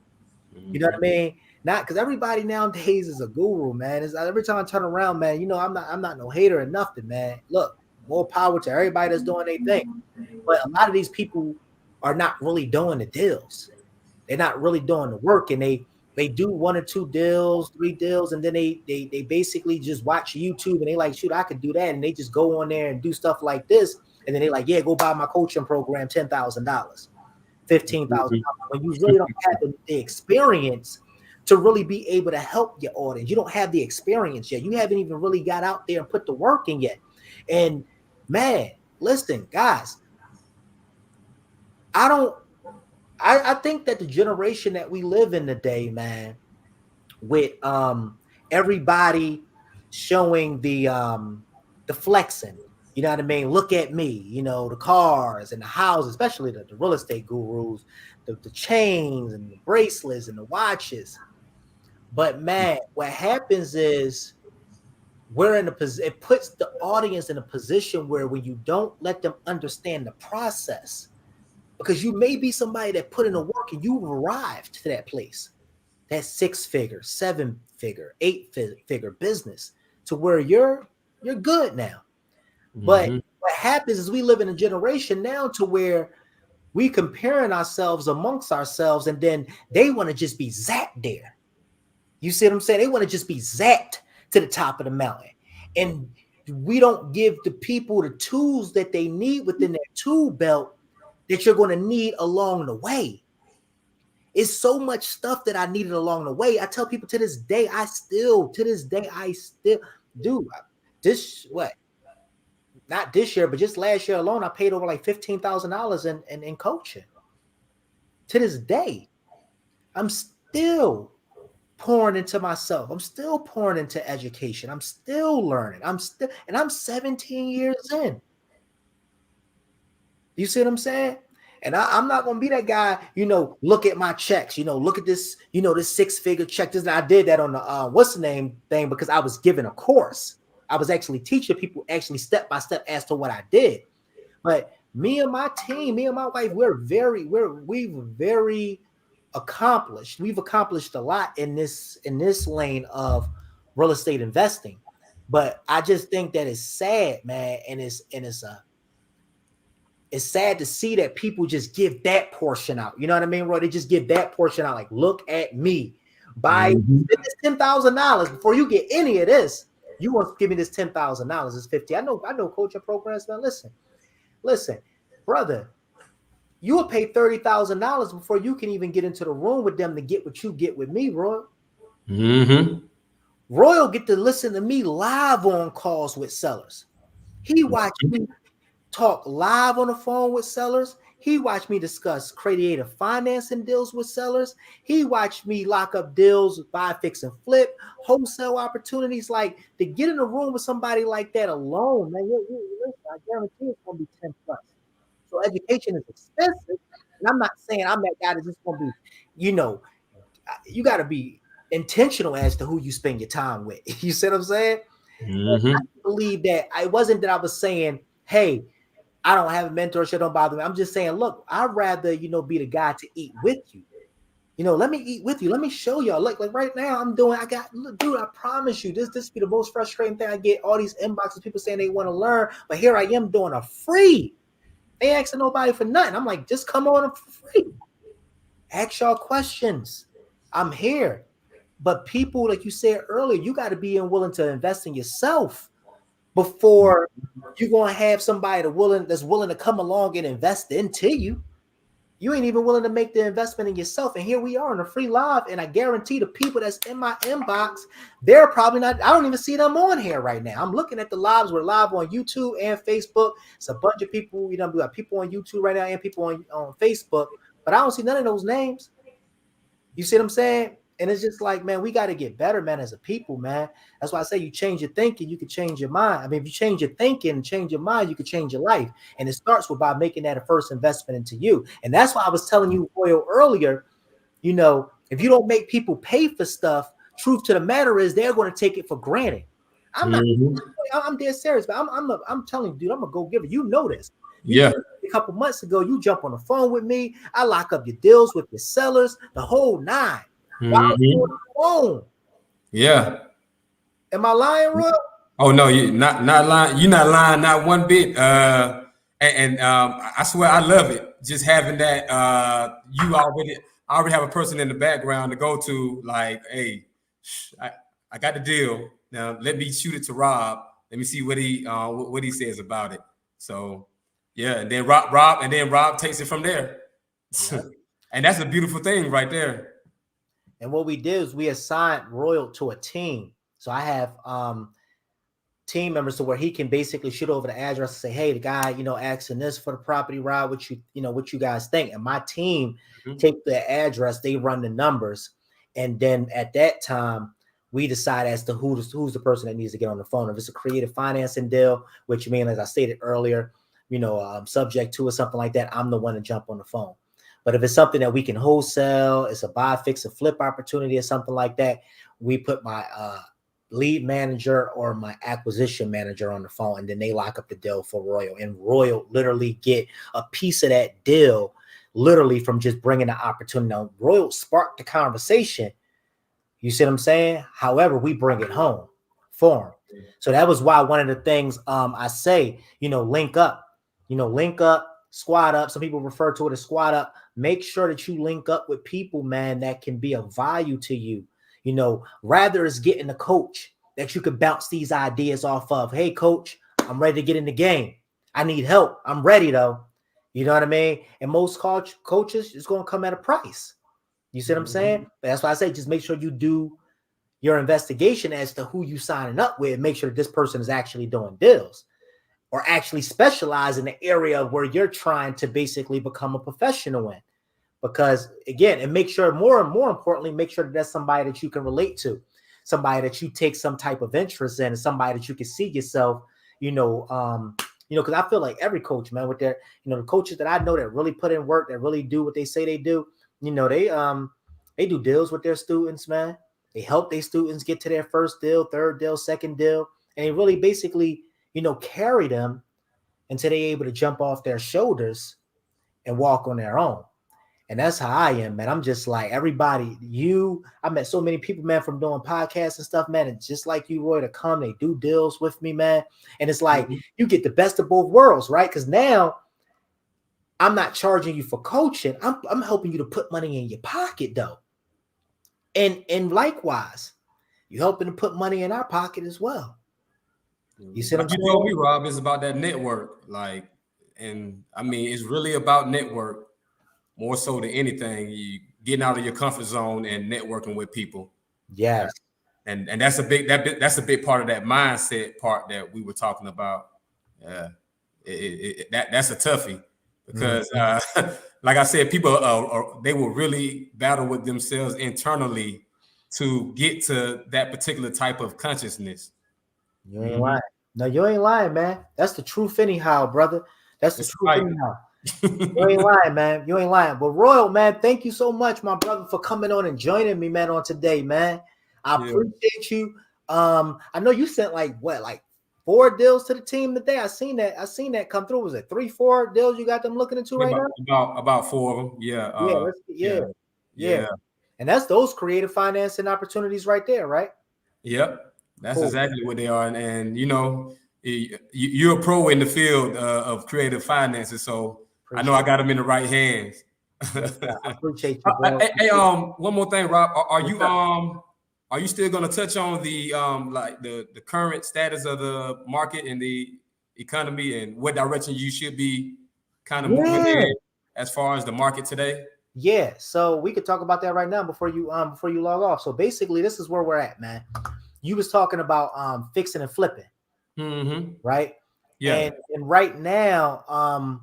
You know what I mean? Not because everybody nowadays is a guru, man. Every time I turn around, man, I'm not no hater or nothing, man. Look, more power to everybody that's doing their thing. But a lot of these people are not really doing the deals. They're not really doing the work, and they do 1 or 2 deals, 3 deals, and then they basically just watch YouTube and they like, shoot, I could do that, and they just go on there and do stuff like this, and then they like, yeah, go buy my coaching program, $10,000, $15,000, when you really don't have the experience to really be able to help your audience. You don't have the experience yet. You haven't even really got out there and put the work in yet. And man, listen, guys, I think that the generation that we live in today, man, with everybody showing the flexing, you know what I mean? Look at me, the cars and the houses, especially the real estate gurus, the chains and the bracelets and the watches. But man, what happens is it puts the audience in a position where when you don't let them understand the process, because you may be somebody that put in the work and you've arrived to that place, that 6-figure, 7-figure, 8-figure business to where you're good now. But what happens is we live in a generation now to where we comparing ourselves amongst ourselves, and then they want to just be zapped there. You see what I'm saying? They want to just be zapped to the top of the mountain. And we don't give the people the tools that they need within their tool belt that you're going to need along the way. It's so much stuff that I needed along the way. I tell people to this day, I still do this. What? Not this year, but just last year alone, I paid over like $15,000 in coaching. To this day, I'm still pouring into myself. I'm still pouring into education. I'm still learning. I'm 17 years in. You see what I'm saying? And I'm not gonna be that guy, look at my checks, look at this, this 6-figure check. This I did that on the what's the name thing because I was given a course. I was actually teaching people actually step by step as to what I did. But me and my team, me and my wife, we've very accomplished. We've accomplished a lot in this lane of real estate investing. But I just think that it's sad, man, and it's sad to see that people just give that portion out. You know what I mean, Roy? They just give that portion out. Like, look at me. Buy this $10,000 before you get any of this. You want to give me this $10,000? It's 50. I know coaching programs, man. Listen, brother. You will pay $30,000 before you can even get into the room with them to get what you get with me, Roy. Royal get to listen to me live on calls with sellers. He watched me talk live on the phone with sellers. He watched me discuss creative financing deals with sellers. He watched me lock up deals, buy, fix, and flip, wholesale opportunities. Like, to get in a room with somebody like that alone, man, listen, I guarantee it's going to be 10 plus. So education is expensive. And I'm not saying I'm that guy that's just going to be, you got to be intentional as to who you spend your time with. You see what I'm saying? I believe that it wasn't that I was saying, hey, I don't have a mentorship, don't bother me. I'm just saying, look, I'd rather, be the guy to eat with you. Let me eat with you. Let me show y'all. Like right now, dude, I promise you, this be the most frustrating thing. I get all these inboxes, people saying they want to learn, but here I am doing a free. They ain't asking nobody for nothing. I'm like, just come on for free. Ask y'all questions. I'm here. But people, like you said earlier, you got to be willing to invest in yourself before you're going to have somebody that's willing to come along and invest into you. You ain't even willing to make the investment in yourself. And here we are in a free live. And I guarantee the people that's in my inbox, they're probably not, I don't even see them on here right now. I'm looking at the lives. We're live on YouTube and Facebook. It's a bunch of people, we got people on YouTube right now and people on Facebook, but I don't see none of those names. You see what I'm saying? And it's just like, man, we got to get better, man, as a people, man. That's why I say you change your thinking, you can change your mind. I mean, if you change your thinking and change your mind, you can change your life. And it starts with by making that a first investment into you. And that's why I was telling you, Royal, earlier, if you don't make people pay for stuff, truth to the matter is they're going to take it for granted. I'm dead serious, but I'm telling you, dude, I'm a go-giver. You know this. Yeah. A couple months ago, you jump on the phone with me. I lock up your deals with your sellers, the whole nine. Yeah. Am I lying, Roy? Oh no, you not lying. You're not lying, not one bit. I swear I love it. Just having that you already have a person in the background to go to, like, hey, I got the deal. Now let me shoot it to Rob. Let me see what he says about it. So yeah, and then Rob takes it from there. Yeah. And that's a beautiful thing right there. And what we did is we assigned Royal to a team. So I have team members to where he can basically shoot over the address and say, hey, the guy, asking this for the property, Rob, what you guys think. And my team take the address, they run the numbers. And then at that time, we decide as to who's the person that needs to get on the phone. If it's a creative financing deal, which means, as I stated earlier, subject to or something like that, I'm the one to jump on the phone. But if it's something that we can wholesale, it's a buy, fix, and flip opportunity or something like that, we put my lead manager or my acquisition manager on the phone, and then they lock up the deal for Royal. And Royal literally get a piece of that deal literally from just bringing the opportunity. Now, Royal sparked the conversation. You see what I'm saying? However, we bring it home for him. So that was why one of the things I say, link up, squad up. Some people refer to it as squad up. Make sure that you link up with people, man, that can be of value to you. Rather is getting a coach that you could bounce these ideas off of. Hey, coach, I'm ready to get in the game. I need help. I'm ready, though. You know what I mean? And most coaches, it's going to come at a price. You see what I'm saying? But that's why I say just make sure you do your investigation as to who you signing up with. Make sure that this person is actually doing deals or actually specialize in the area where you're trying to basically become a professional in. Because again, and make sure more importantly, make sure that that's somebody that you can relate to, somebody that you take some type of interest in, and somebody that you can see yourself, because I feel like every coach, man, with their, the coaches that I know that really put in work, that really do what they say they do, they do deals with their students, man. They help their students get to their first deal, third deal, second deal, and they really basically, carry them until they're able to jump off their shoulders and walk on their own. And that's how I am, man. I'm just like everybody. I met so many people, man, from doing podcasts and stuff, man. And just like you, Roy, to come, they do deals with me, man. And it's like you get the best of both worlds, right? Because now I'm not charging you for coaching. I'm helping you to put money in your pocket, though. And likewise, you're helping to put money in our pocket as well. You see what I'm saying? You told me, Rob, it's about that network. And I mean, it's really about network. More so than anything, you getting out of your comfort zone and networking with people. Yes, and that's a big part of that mindset part that we were talking about. That's a toughie because, like I said, people they will really battle with themselves internally to get to that particular type of consciousness. You ain't lying. No, you ain't lying, man. That's the truth, anyhow, brother. That's the truth, anyhow. You ain't lying, man. You ain't lying. But Royal, man, thank you so much, my brother, for coming on and joining me, man, on today, man. I appreciate you. I know you sent like 4 deals to the team today. I seen that come through. Was it 3, 4 deals you got them looking into right now? About 4 of them. Yeah. And that's those creative financing opportunities right there, right? Yep. That's exactly what they are. And you're a pro in the field of creative finances, so I know I got them in the right hands. I appreciate you, bro. Hey, one more thing, Rob. Are you still gonna touch on the the current status of the market and the economy and what direction you should be kind of moving in as far as the market today? Yeah, so we could talk about that right now before you log off. So basically, this is where we're at, man. You was talking about fixing and flipping, right? Yeah. And right now,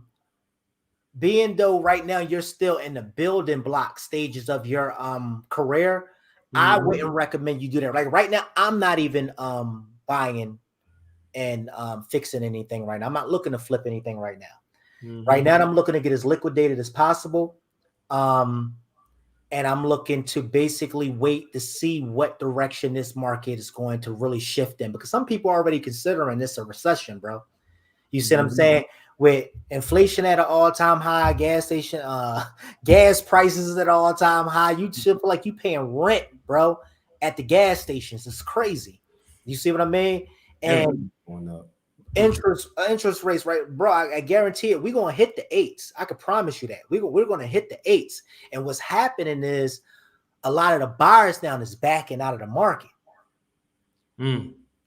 being though right now you're still in the building block stages of your career, I wouldn't recommend you do that. Like right now, I'm not even buying and fixing anything right now. I'm not looking to flip anything right now. Right now, I'm looking to get as liquidated as possible. And I'm looking to basically wait to see what direction this market is going to really shift in, because some people are already considering this a recession, bro. You see what I'm saying? With inflation at an all-time high, gas prices at an all-time high, you should feel like you paying rent, bro, at the gas stations. It's crazy. You see what I mean? And interest rates, right, bro? I guarantee it. We're gonna hit the 8s. I can promise you that. We're gonna hit the 8s. And what's happening is a lot of the buyers now is backing out of the market.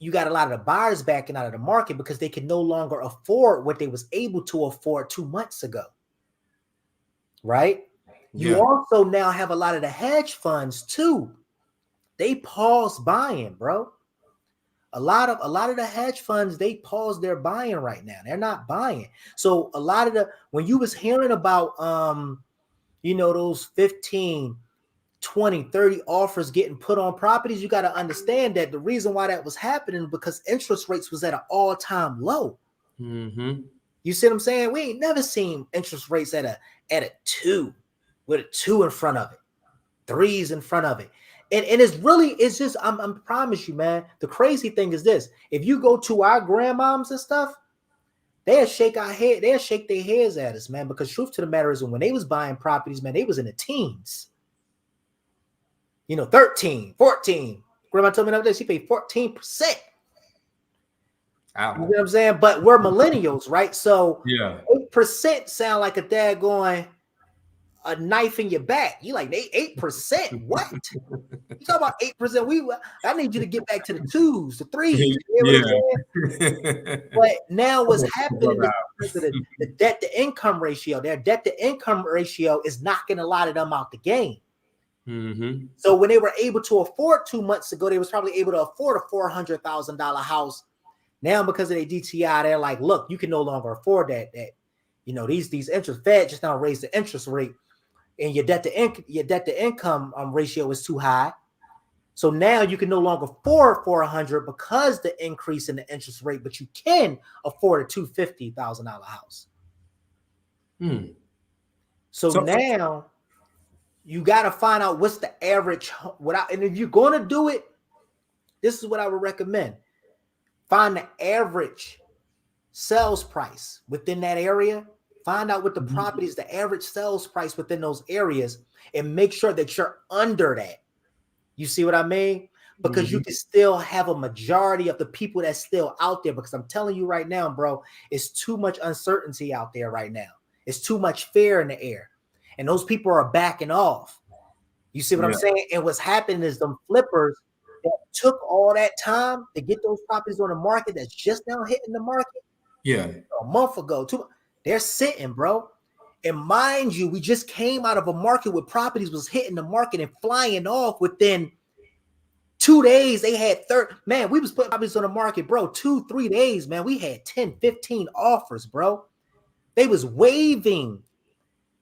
You got a lot of the buyers backing out of the market because they can no longer afford what they was able to afford 2 months ago. Right? Yeah. You also now have a lot of the hedge funds too. They pause buying, bro. A lot of the hedge funds, they pause their buying right now. They're not buying. So a lot of when you was hearing about those 15, 20, 30 offers getting put on properties, you got to understand that the reason why that was happening because interest rates was at an all-time low. You see what I'm saying? We ain't never seen interest rates at a 2 with a 2 in front of it, 3s in front of it. And it's just, I'm promise you, man, the crazy thing is this. If you go to our grandmoms and stuff, they'll shake their heads at us, man, because truth to the matter is when they was buying properties, man, they was in the teens. 13, 14. Grandma told me the other day she paid 14%. Ow. You know what I'm saying? But we're millennials, right? So 8% sound like a daggone a knife in your back. You like 8%? What? You talk about 8%? I need you to get back to the 2s, the 3s. You know but now what's happening is because of the debt to income ratio. Their debt to income ratio is knocking a lot of them out the game. So when they were able to afford 2 months ago, they was probably able to afford a $400,000 house. Now because of their DTI, they're like, look, you can no longer afford that. These interest Fed just now raised the interest rate, and your debt to income ratio is too high. So now you can no longer afford 400 because the increase in the interest rate, but you can afford a $250,000 house. So now you got to find out what's the average. And if you're going to do it, this is what I would recommend. Find the average sales price within that area. Find out what the property is, the average sales price within those areas, and make sure that you're under that. You see what I mean? Because you can still have a majority of the people that's still out there. Because I'm telling you right now, bro, it's too much uncertainty out there right now. It's too much fear in the air. And those people are backing off. You see what I'm saying? And what's happening is them flippers that took all that time to get those properties on the market that's just now hitting the market. Yeah. A month ago, they're sitting, bro. And mind you, we just came out of a market where properties was hitting the market and flying off within 2 days. They had man, we was putting properties on the market, bro. 2-3 days, man. We had 10, 15 offers, bro. They was waiving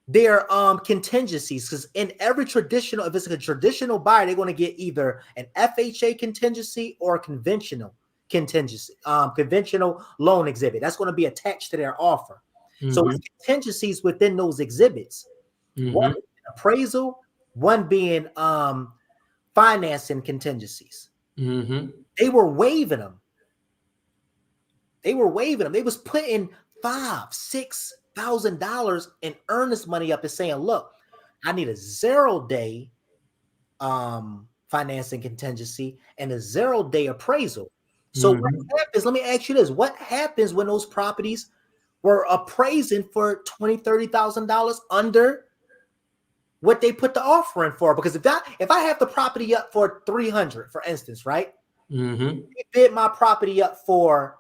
their contingencies, because in every traditional, if it's a traditional buyer, they're going to get either an FHA contingency or a conventional contingency, conventional loan exhibit. That's going to be attached to their offer. So it's contingencies within those exhibits. One being appraisal, one being financing contingencies. They were waiving them. They was putting $5,000-$6,000 in earnest money up and saying, look, I need a 0-day financing contingency and a 0-day appraisal. So what happens, let me ask you this, what happens when those properties were appraising for $20,000, $30,000 under what they put the offer in for? Because if I have the property up for 300, for instance, right? They bid my property up for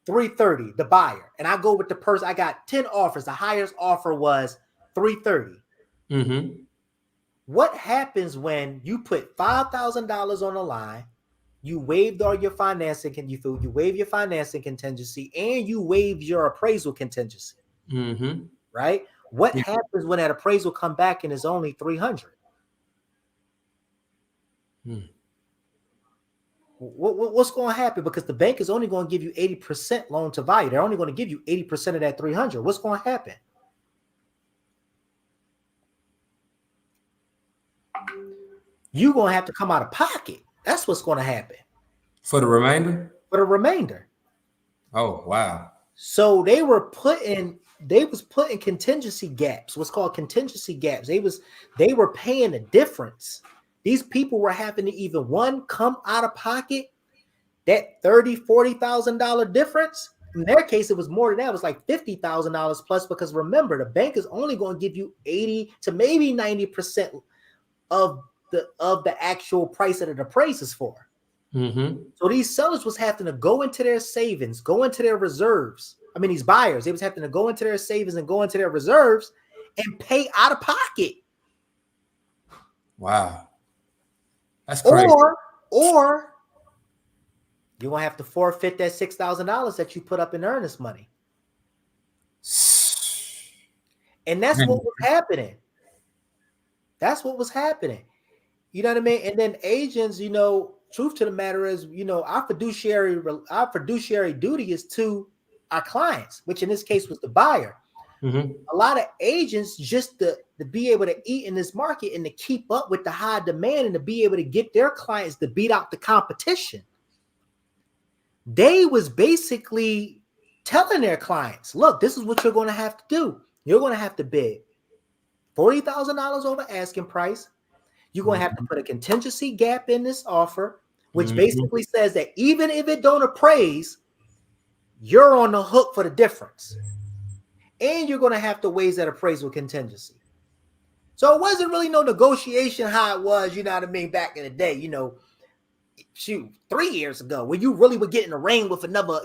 330, the buyer, and I go with the person. I got 10 offers. The highest offer was 330. What happens when you put $5,000 on the line? You waived all your financing, you waive your financing contingency, and you waive your appraisal contingency. Right? What happens when that appraisal come back and is only 300? What's going to happen? Because the bank is only going to give you 80% loan to value. They're only going to give you 80% of that 300. What's going to happen? You're going to have to come out of pocket. That's what's going to happen. For the remainder? For the remainder. Oh, wow. So they was putting contingency gaps, what's called contingency gaps. They were paying the difference. These people were having to either one, come out of pocket, that $30,000, $40,000 difference. In their case, it was more than that. It was like $50,000 plus, because remember, the bank is only going to give you 80 to maybe 90% of the actual price that it appraises for. So these sellers was having to go into their savings, go into their reserves. I mean, these buyers, they was having to go into their savings and go into their reserves and pay out of pocket. Wow. That's crazy. Or you're going to have to forfeit that $6,000 that you put up in earnest money. And that's what was happening. That's what was happening. You know what I mean? And then agents, truth to the matter is, our fiduciary duty is to our clients, which in this case was the buyer. A lot of agents, just to be able to eat in this market and to keep up with the high demand and to be able to get their clients to beat out the competition, they was basically telling their clients, look, this is what you're going to have to do. You're going to have to bid $40,000 over asking price. You're going to have to put a contingency gap in this offer, which basically says that even if it don't appraise, you're on the hook for the difference. And you're going to have to waive that appraisal contingency. So it wasn't really no negotiation how it was, you know what I mean, back in the day, 3 years ago, when you really would get in the ring with another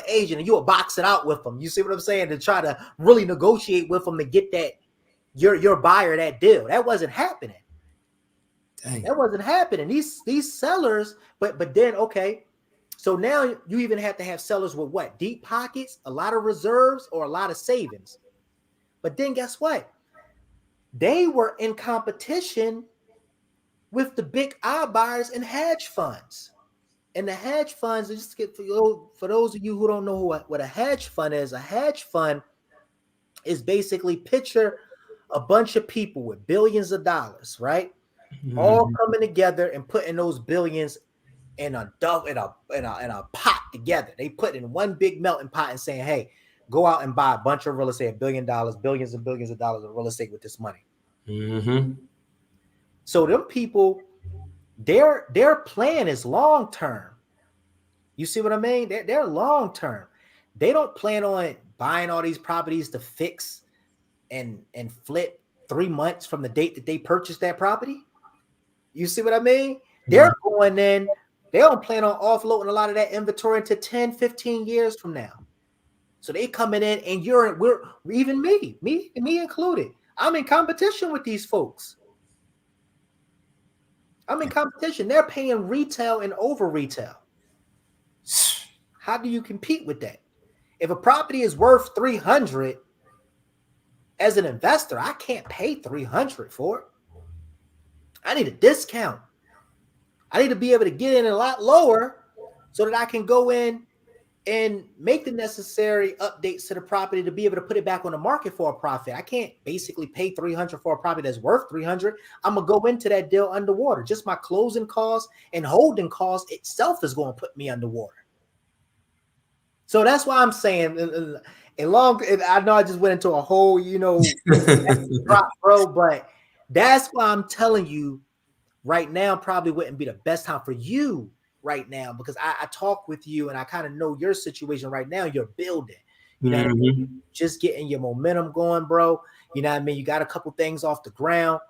agent and you would box it out with them. You see what I'm saying? To try to really negotiate with them to get that your buyer that deal. That wasn't happening. Dang. That wasn't happening. These sellers, but then okay. So now you even have to have sellers with what? Deep pockets, a lot of reserves, or a lot of savings. But then guess what? They were in competition with the big I buyers and hedge funds. And the hedge funds, just get for those of you who don't know what a hedge fund is, a hedge fund is basically picture a bunch of people with billions of dollars, right? All coming together and putting those billions in a pot together. They put in one big melting pot and saying, hey, go out and buy a bunch of real estate, $1 billion, billions and billions of dollars of real estate with this money. So them people, their plan is long term. You see what I mean? They're long term. They don't plan on buying all these properties to fix and flip 3 months from the date that they purchased that property. You see what I mean? They're going in. They don't plan on offloading a lot of that inventory into 10, 15 years from now. So they coming in, and we're even me included. I'm in competition with these folks. I'm in competition. They're paying retail and over retail. How do you compete with that? If a property is worth 300, as an investor, I can't pay 300 for it. I need a discount. I need to be able to get in a lot lower so that I can go in and make the necessary updates to the property to be able to put it back on the market for a profit. I can't basically pay 300 for a property that's worth 300. I'm going to go into that deal underwater. Just my closing costs and holding costs itself is going to put me underwater. So that's why I'm saying, I know I just went into a whole, drop, bro, but that's why I'm telling you right now probably wouldn't be the best time for you right now, because I talk with you and I kind of know your situation right now. You're building, you know what I mean? Just getting your momentum going, bro. You know what I mean? You got a couple things off the ground.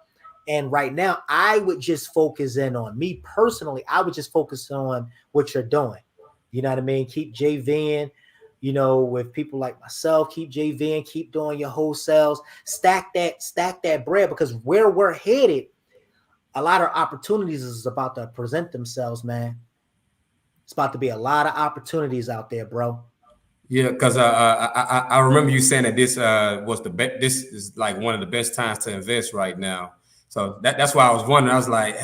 And right now, I would just focus in on me personally. I would just focus on what you're doing. You know what I mean? Keep JVing, with people like myself. Keep JVing, keep doing your wholesales. Stack that bread, because where we're headed, a lot of opportunities is about to present themselves, man. It's about to be a lot of opportunities out there, bro. Yeah, because I remember you saying that this was this is like one of the best times to invest right now. So that's why I was wondering. I was like,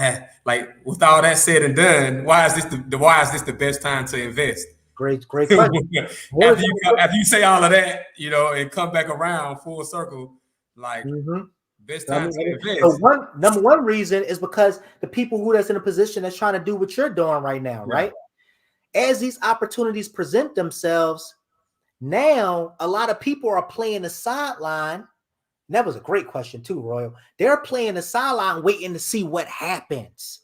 like with all that said and done, why is this the best time to invest? Great question. after you say all of that, and come back around full circle, like best time to invest. So number one reason is because the people who that's in a position that's trying to do what you're doing right now, right? As these opportunities present themselves, now a lot of people are playing the sideline. And that was a great question too, Royal. They're playing the sideline, waiting to see what happens.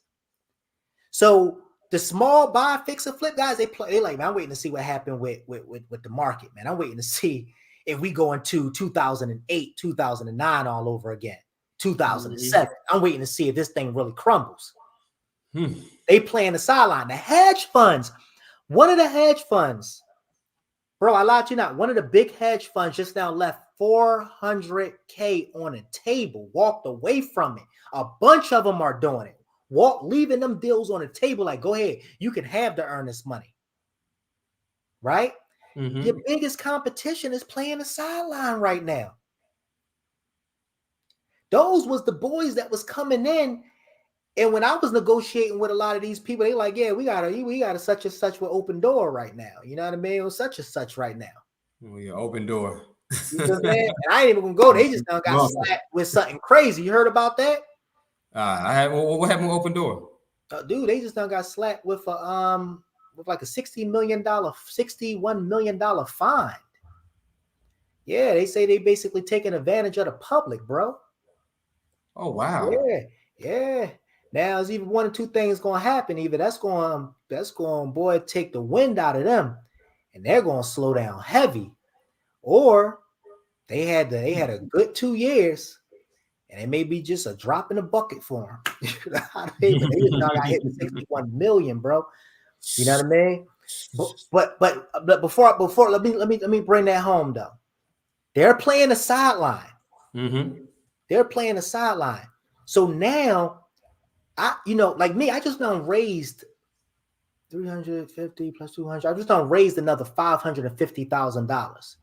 So the small buy, fix, and flip guys, they like, man, I'm waiting to see what happened with the market, man. I'm waiting to see if we go into 2008, 2009 all over again, 2007. I'm waiting to see if this thing really crumbles. They play in the sideline. The hedge funds, one of the hedge funds, bro, I lied to you not. One of the big hedge funds just now left $400K on a table, walked away from it. A bunch of them are doing it. Leaving them deals on the table, like, go ahead, you can have to earn this money. Right? Your biggest competition is playing the sideline right now. Those was the boys that was coming in. And when I was negotiating with a lot of these people, they like, yeah, we got a such and such with open door right now. You know what I mean? Or such and such right now. Oh, yeah, open door. You know, man? And I ain't even gonna go. They just now got slapped with something crazy. You heard about that? What happened with open door? Dude, they just now got slapped with like a $61 million fine. Yeah, they say they basically taking advantage of the public, bro. Oh wow. Yeah. Now, there's even one or two things going to happen. Either that's going, boy, take the wind out of them, and they're going to slow down heavy, or they had a good 2 years, and it may be just a drop in the bucket for them. They just got hit with 61 million, bro. You know what I mean? But before let me bring that home though. They're playing the sideline. They're playing the sideline. So now, like me, I just done raised 350 plus 200. I just done raised another $550,000.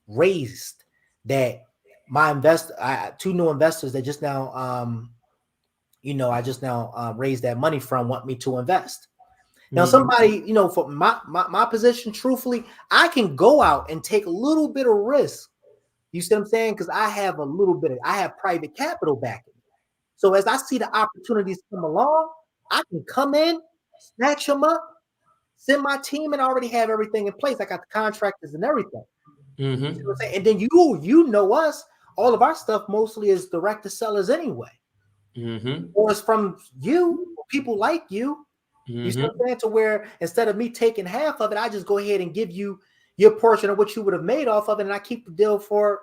Raised that my two new investors that just now I just now raised that money from want me to invest. Now, Mm-hmm. somebody, for my position, truthfully, I can go out and take a little bit of risk. You see what I'm saying? Because I have private capital backing. So as I see the opportunities come along, I can come in, snatch them up, send my team, and already have everything in place. I got the contractors and everything. You see what I'm Mm-hmm. saying? And then you know us, all of our stuff mostly is direct to sellers anyway, Mm-hmm. or it's from you, people like you. You see what Mm-hmm. I'm saying? To where instead of me taking half of it, I just go ahead and give you your portion of what you would have made off of it, and I keep the deal for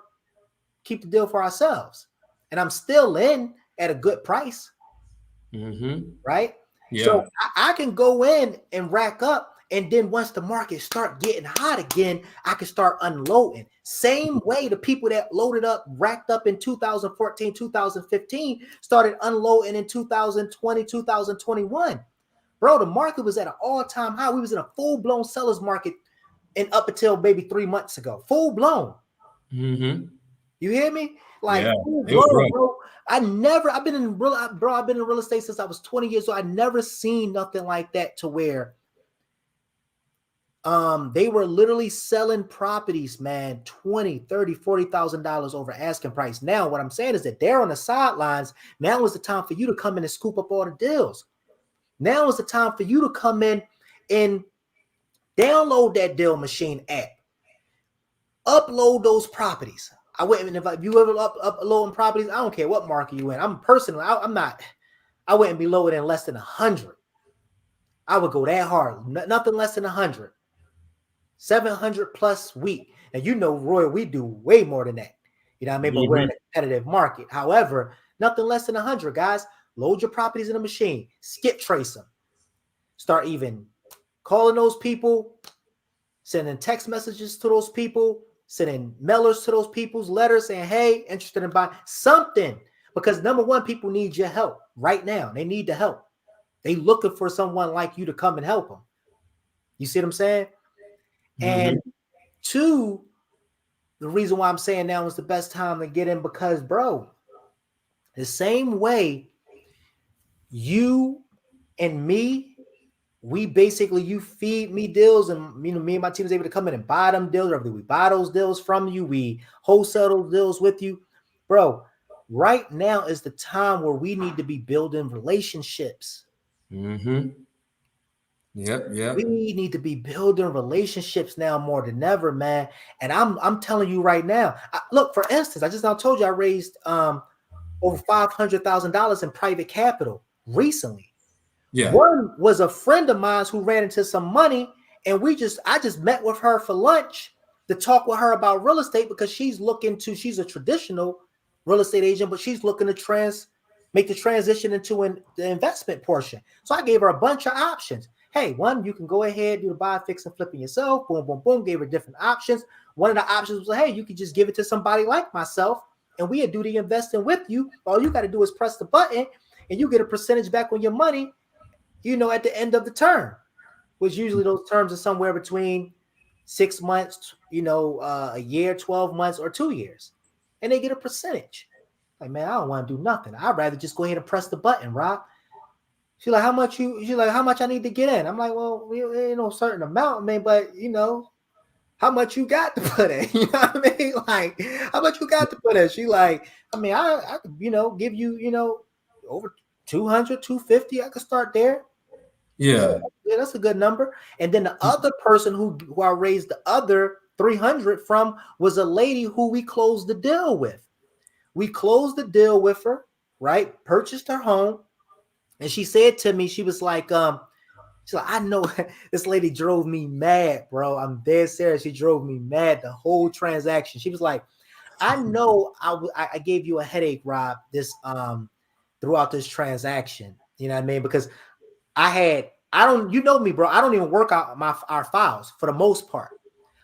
ourselves. And I'm still in at a good price, Mm-hmm. right? So Yeah. I can go in and rack up, and then once the market start getting hot again, I can start unloading. Same way the people that loaded up, racked up in 2014, 2015, started unloading in 2020, 2021. Bro, the market was at an all-time high. We was in a full-blown seller's market and up until maybe 3 months ago. Full-blown. Mm-hmm. You hear me? Like Yeah. It was full-blown, rough. bro. I've been in real estate since I was 20 years old. I never seen nothing like that to where they were literally selling properties, man, 20, 30, $40,000 over asking price. Now, what I'm saying is that they're on the sidelines. Now is the time for you to come in and scoop up all the deals. Now is the time for you to come in and download that deal machine app, upload those properties. I wouldn't if you ever uploading properties. I don't care what market you in. I'm personally, I'm not. I wouldn't be lower than less than 100. I would go that hard. Nothing less than 100. 700 plus week. And Roy, we do way more than that. You know what I mean? But we're in Mm-hmm. a competitive market. However, nothing less than 100, guys. Load your properties in a machine. Skip trace them. Start even calling those people, sending text messages to those people, sending mailers to those people's letters saying, hey, interested in buying something. Because number one, people need your help right now. They need the help. They looking for someone like you to come and help them. You see what I'm saying? Mm-hmm. And two, the reason why I'm saying now is the best time to get in because, bro, the same way you and me, we basically you feed me deals, and me and my team is able to come in and buy them deals. Or we buy those deals from you, we wholesale those deals with you, bro. Right now is the time where we need to be building relationships. Mm-hmm. Yep. We Yep. need to be building relationships now more than ever, man. And I'm telling you right now. Look, for instance, I just now told you I raised over $500,000 in private capital recently. Yeah. One was a friend of mine who ran into some money, and I just met with her for lunch to talk with her about real estate because she's a traditional real estate agent, but she's looking to make the transition into the investment portion. So I gave her a bunch of options. Hey, one, you can go ahead, do the buy, fix, and flipping yourself. Boom, boom, boom. Gave her different options. One of the options was, hey, you could just give it to somebody like myself, and we'd do the investing with you. All you got to do is press the button, and you get a percentage back on your money, at the end of the term, which usually those terms are somewhere between 6 months, a year, 12 months, or 2 years. And they get a percentage. Like, man, I don't want to do nothing. I'd rather just go ahead and press the button, Rob. She's like, how much I need to get in? I'm like, well, ain't no certain amount, man, but how much you got to put in? You know what I mean? Like, how much you got to put in? She like, I mean, I could, give you, over 200, 250. I could start there. Yeah. Yeah, that's a good number. And then the other person who I raised the other 300 from was a lady who we closed the deal with. We closed the deal with her, right? Purchased her home. And she said to me, she's like, I know this lady drove me mad, bro. I'm dead serious. She drove me mad the whole transaction. She was like, I know I gave you a headache, Rob, throughout this transaction. You know what I mean? Because I don't, me, bro. I don't even work out our files for the most part.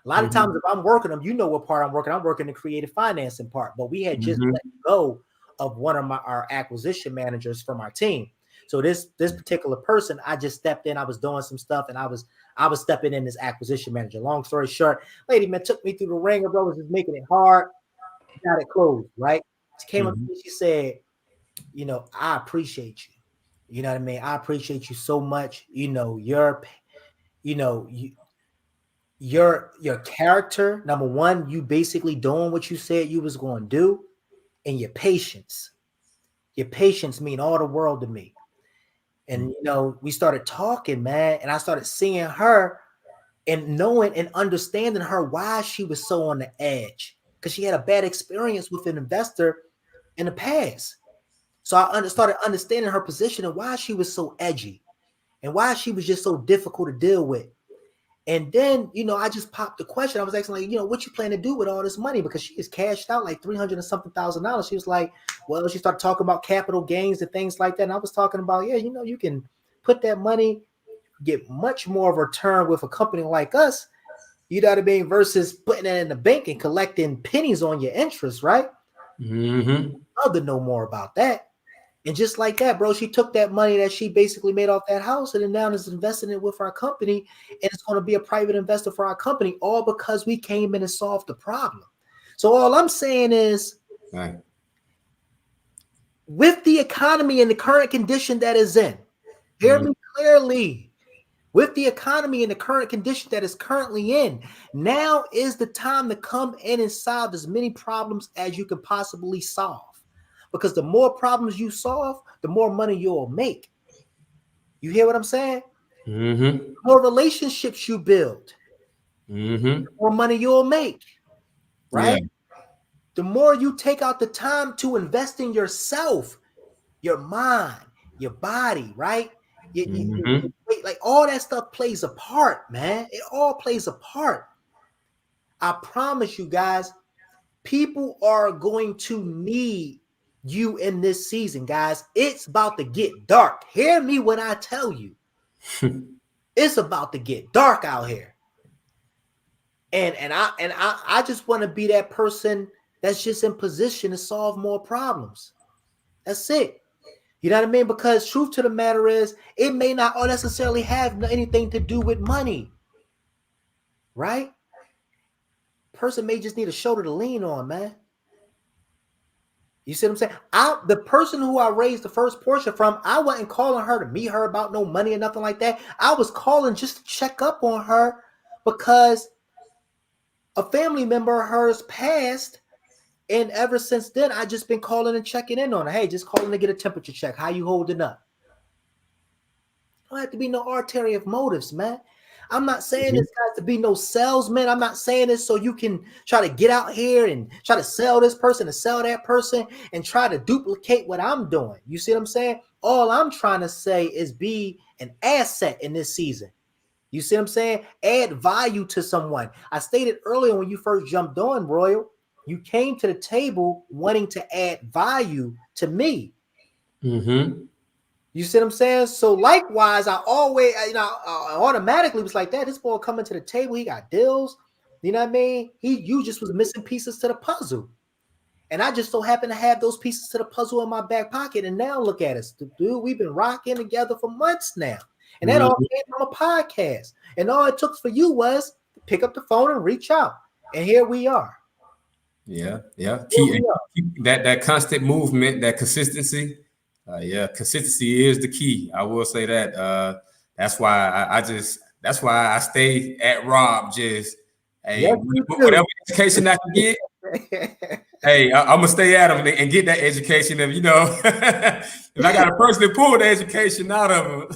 A lot of Mm-hmm. times, if I'm working them, what part I'm working. I'm working the creative financing part. But we had just Mm-hmm. let go of one of our acquisition managers from our team. So this particular person, I just stepped in. I was doing some stuff, and I was stepping in as acquisition manager. Long story short, lady man took me through the ringer, bro. Was just making it hard. Got it closed, right? She came up to Mm-hmm. me. She said, I appreciate you. You know what I mean? I appreciate you so much. You know, you, your character, number one, you basically doing what you said you was going to do, and your patience. Your patience mean all the world to me. And we started talking, man, and I started seeing her and knowing and understanding her why she was so on the edge because she had a bad experience with an investor in the past. So started understanding her position and why she was so edgy and why she was just so difficult to deal with. And then, I just popped the question. I was asking, like, what you plan to do with all this money? Because she is cashed out like 300 and something $1,000. She was like, well, she started talking about capital gains and things like that. And I was talking about, yeah, you can put that money, get much more of a return with a company like us, you know what I mean, versus putting it in the bank and collecting pennies on your interest, right? Mm-hmm. I'd love to know more about that. And just like that, bro, she took that money that she basically made off that house and then now is investing it with our company. And it's going to be a private investor for our company, all because we came in and solved the problem. So all I'm saying is, Right. with the economy and the current condition that is in, hear Mm-hmm. me clearly. With the economy and the current condition that is currently in, now is the time to come in and solve as many problems as you can possibly solve. Because the more problems you solve, the more money you'll make. You hear what I'm saying? Mm-hmm. The more relationships you build, Mm-hmm. the more money you'll make, Yeah. right? The more you take out the time to invest in yourself, your mind, your body, right? Mm-hmm. Like all that stuff plays a part, man. It all plays a part. I promise you guys, people are going to need you in this season, guys. It's about to get dark. Hear me when I tell you. It's about to get dark out here. And I just want to be that person that's just in position to solve more problems. That's it. You know what I mean? Because truth to the matter is, it may not necessarily have anything to do with money, right? Person may just need a shoulder to lean on, man. You see what I'm saying? The person who I raised the first portion from, I wasn't calling her to meet her about no money or nothing like that. I was calling just to check up on her because a family member of hers passed. And ever since then, I just been calling and checking in on her. Hey, just calling to get a temperature check. How you holding up? Don't have to be no arterial motives, man. I'm not saying this guys to be no salesman. I'm not saying this so you can try to get out here and try to sell this person and sell that person and try to duplicate what I'm doing. You see what I'm saying? All I'm trying to say is be an asset in this season. You see what I'm saying? Add value to someone. I stated earlier when you first jumped on, Royal, you came to the table wanting to add value to me. Mm-hmm. You see what I'm saying? So likewise, I always, I automatically was like that. This boy coming to the table, he got deals. You know what I mean? You just was missing pieces to the puzzle. And I just so happen to have those pieces to the puzzle in my back pocket. And now look at us. Dude, we've been rocking together for months now. And that all came from a podcast. And all it took for you was to pick up the phone and reach out. And here we are. Yeah, yeah. Here Keep, we are. keep that constant movement, that consistency. Yeah, consistency is the key. I will say that. That's why that's why I stay at Rob. Just Yes, hey, you whatever education I can get. do. Hey, I'm gonna stay at him and get that education. If if I got to personally pull the education out of him,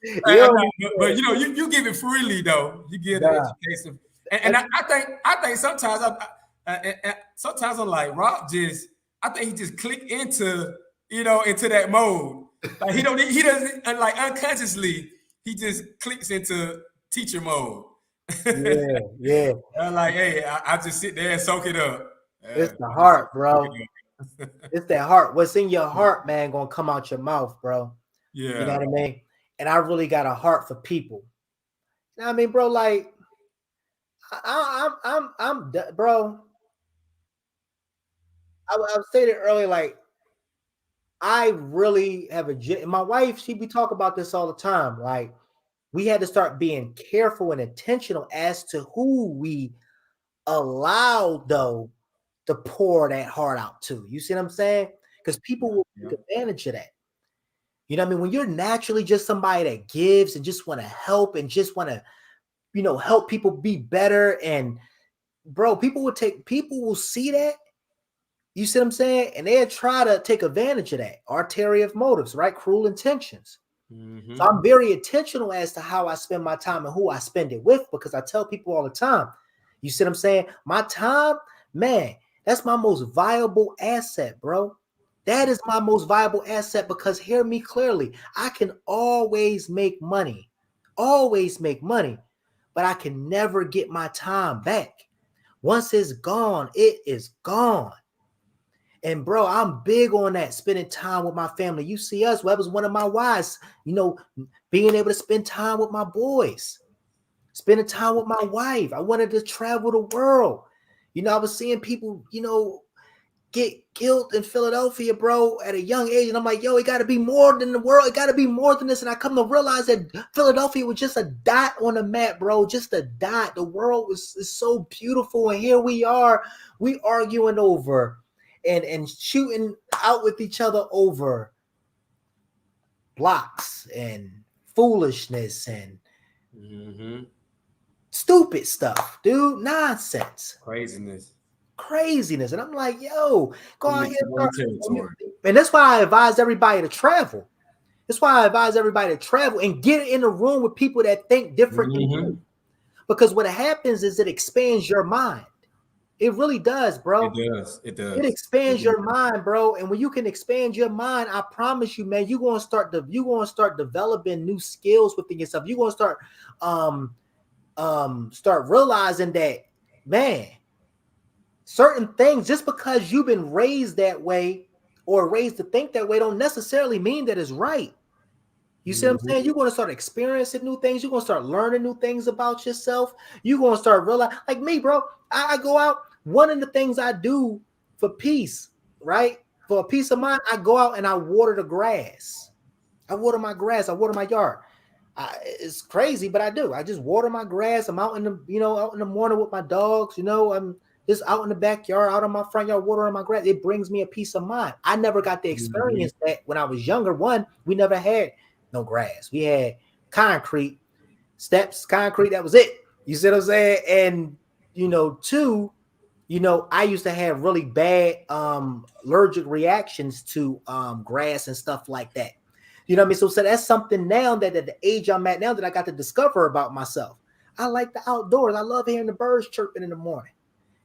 You don't but you give it freely though. You give the nah. education, and I think sometimes sometimes I'm like Rob. I think he just click into that mode. Like he doesn't like unconsciously. He just clicks into teacher mode. Yeah, yeah. I'm like, hey, I just sit there and soak it up. It's the I just sit heart, there and soak bro. it up. It's that heart. What's in your heart, man, gonna come out your mouth, bro. You know Yeah. what I mean? And I really got a heart for people. You know what I mean, bro? Like, bro. I stated earlier, like, I really have my wife. We talk about this all the time. Like, we had to start being careful and intentional as to who we allow, though, to pour that heart out to. You see what I'm saying? Because people will take advantage of that. You know what I mean? When you're naturally just somebody that gives and just want to help and just want to, help people be better. And bro, people will see that. You see what I'm saying? And they'll try to take advantage of that. Ulterior motives, right? Cruel intentions. Mm-hmm. So I'm very intentional as to how I spend my time and who I spend it with, because I tell people all the time, you see what I'm saying? My time, man, that's my most valuable asset, bro. That is my most valuable asset, because hear me clearly, I can always make money, but I can never get my time back. Once it's gone, it is gone. And bro, I'm big on that, spending time with my family. You see us, well, that was one of my whys, being able to spend time with my boys, spending time with my wife. I wanted to travel the world. I was seeing people, get killed in Philadelphia, bro, at a young age. And I'm like, yo, it got to be more than the world. It got to be more than this. And I come to realize that Philadelphia was just a dot on the map, bro, just a dot. The world is so beautiful. And here we are, we arguing over and shooting out with each other over blocks and foolishness and stupid stuff, dude. Nonsense. Craziness. And I'm like, yo, go out here. And that's why I advise everybody to travel. That's why I advise everybody to travel and get in a room with people that think different than you. Because what happens is it expands your mind. It really does, bro. It does. It expands your mind, bro. And when you can expand your mind, I promise you, man, you're gonna start developing new skills within yourself. You're gonna start realizing that, man, certain things, just because you've been raised that way or raised to think that way, don't necessarily mean that it's right. You see what I'm saying? You're going to start experiencing new things. You're going to start learning new things about yourself. You're going to start realizing, like me, bro, I go out. One of the things I do for peace, right? For a peace of mind, I go out and I water the grass. I water my grass. I water my yard. It's crazy, but I do. I just water my grass. I'm out in the morning with my dogs. I'm just out in the backyard, out on my front yard, watering my grass. It brings me a peace of mind. I never got to experience that when I was younger. One, we never had no grass. We had concrete, steps, concrete. That was it. You see what I'm saying? And, two, I used to have really bad allergic reactions to grass and stuff like that. You know what I mean? So that's something now that at the age I'm at now that I got to discover about myself. I like the outdoors. I love hearing the birds chirping in the morning.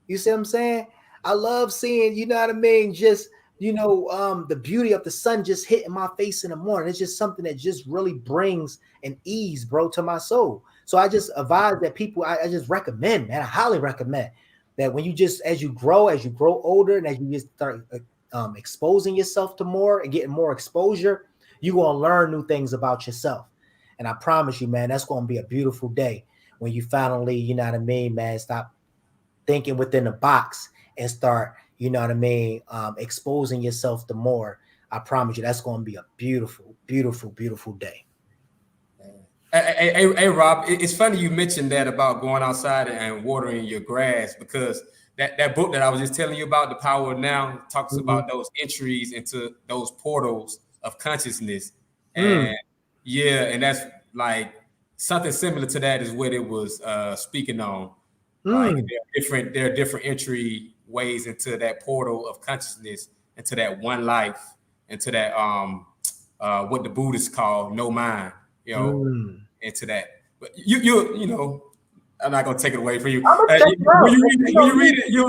You see what I'm saying? I love seeing, you know what I mean? Just, the beauty of the sun just hitting my face in the morning. It's just something that just really brings an ease, bro, to my soul. So I just advise that people, I just recommend, man, I highly recommend that when as you grow older and as you just start exposing yourself to more and getting more exposure, you're going to learn new things about yourself. And I promise you, man, that's going to be a beautiful day when you finally, you know what I mean, man, stop thinking within the box and start, you know what I mean, exposing yourself to more. I promise you that's going to be a beautiful, beautiful, beautiful day. Hey, Rob, it's funny you mentioned that about going outside and watering your grass, because that book that I was just telling you about, The Power of Now, talks about those entries into those portals of consciousness. And and that's like something similar to that is what it was speaking on. Like there are different entry ways into that portal of consciousness, into that one life, into that what the Buddhists call no mind, into that. But you I'm not gonna take it away from you. When you read it, you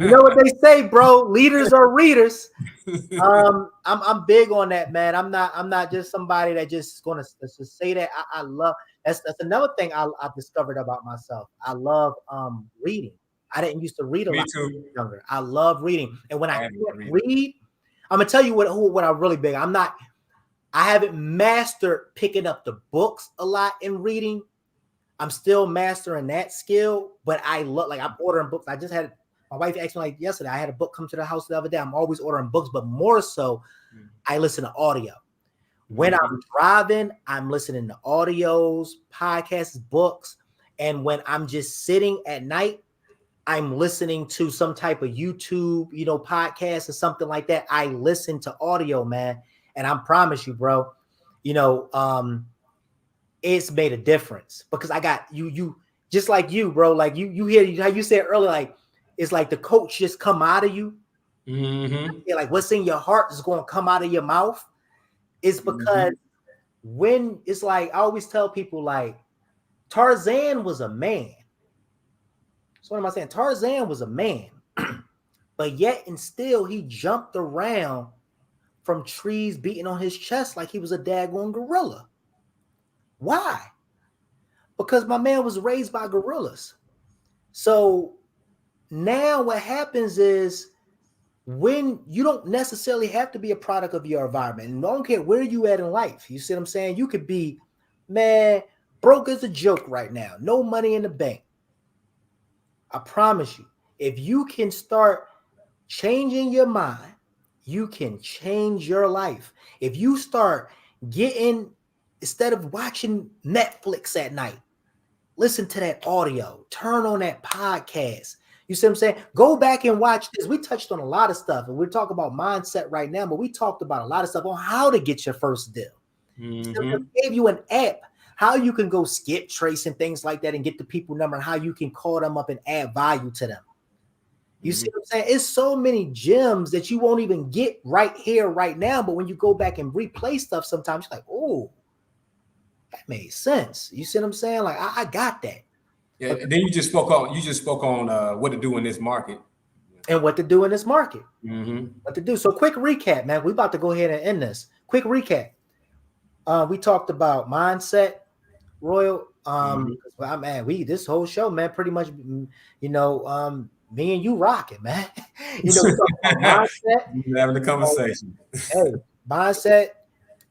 know what they say, bro. Leaders are readers. I'm big on that, man. I'm not just somebody that just gonna say that. I love that's another thing I've discovered about myself. I love reading. I didn't used to read a lot when I was younger. I love reading, and when I can't read, I'm gonna tell you what I'm really big. I haven't mastered picking up the books a lot in reading. I'm still mastering that skill, but I love, like, I'm ordering books. I just had my wife asked me like yesterday. I had a book come to the house the other day. I'm always ordering books, but more so, I listen to audio. When I'm driving, I'm listening to audios, podcasts, books, and when I'm just sitting at night, I'm listening to some type of YouTube, podcast or something like that. I listen to audio, man. And I promise you, bro, it's made a difference because I got you just like you, bro. Like you hear how you said earlier, like it's like the coach just come out of you. Mm-hmm. Like what's in your heart is going to come out of your mouth. It's because when it's like I always tell people, like Tarzan was a man. So what am I saying? Tarzan was a man, but yet and still he jumped around from trees beating on his chest like he was a daggone gorilla. Why? Because my man was raised by gorillas. So now what happens is when you don't necessarily have to be a product of your environment, and I don't care where you at in life. You see what I'm saying? You could be, man, broke as a joke right now, no money in the bank. I promise you, if you can start changing your mind, you can change your life. If you start getting, instead of watching Netflix at night, listen to that audio, turn on that podcast. You see what I'm saying? Go back and watch this. We touched on a lot of stuff, and we're talking about mindset right now, but we talked about a lot of stuff on how to get your first deal. Mm-hmm. Gave you an app, how you can go skip trace and things like that and get the people number, and how you can call them up and add value to them. You see what I'm saying? It's so many gems that you won't even get right here, right now. But when you go back and replay stuff, sometimes you're like, oh, that made sense. You see what I'm saying? Like, I got that. Yeah. And then you just spoke on what to do in this market. And what to do in this market. Mm-hmm. What to do. So quick recap, man. We're about to go ahead and end this. Quick recap. We talked about mindset, Royal. Man, this whole show, man, pretty much, me and you rocking, man. We talk about mindset. Having a conversation. Hey, mindset,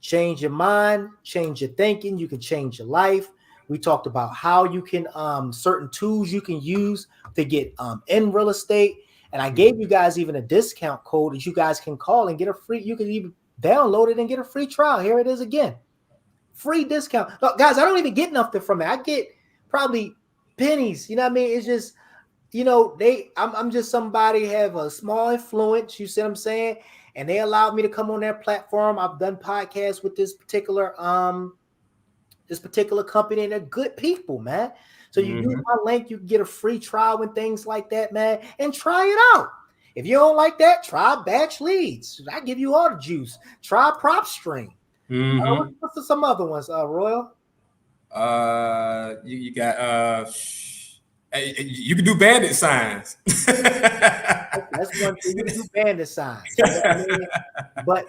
change your mind, change your thinking. You can change your life. We talked about how you can certain tools you can use to get in real estate. And I gave you guys even a discount code that you guys can call and get a free. You can even download it and get a free trial. Here it is again. Free discount. Look, guys, I don't even get nothing from it. I get probably pennies. You know what I mean? It's just, I'm just somebody have a small influence. You see what I'm saying? And they allowed me to come on their platform. I've done podcasts with this particular company, and they're good people, man. So you use my link, you can get a free trial and things like that, man, and try it out. If you don't like that, try batch leads. I give you all the juice. Try PropStream. What's some other ones, Royal? You got you can do bandit signs. That's one thing. You can do bandit signs. You know what I mean? But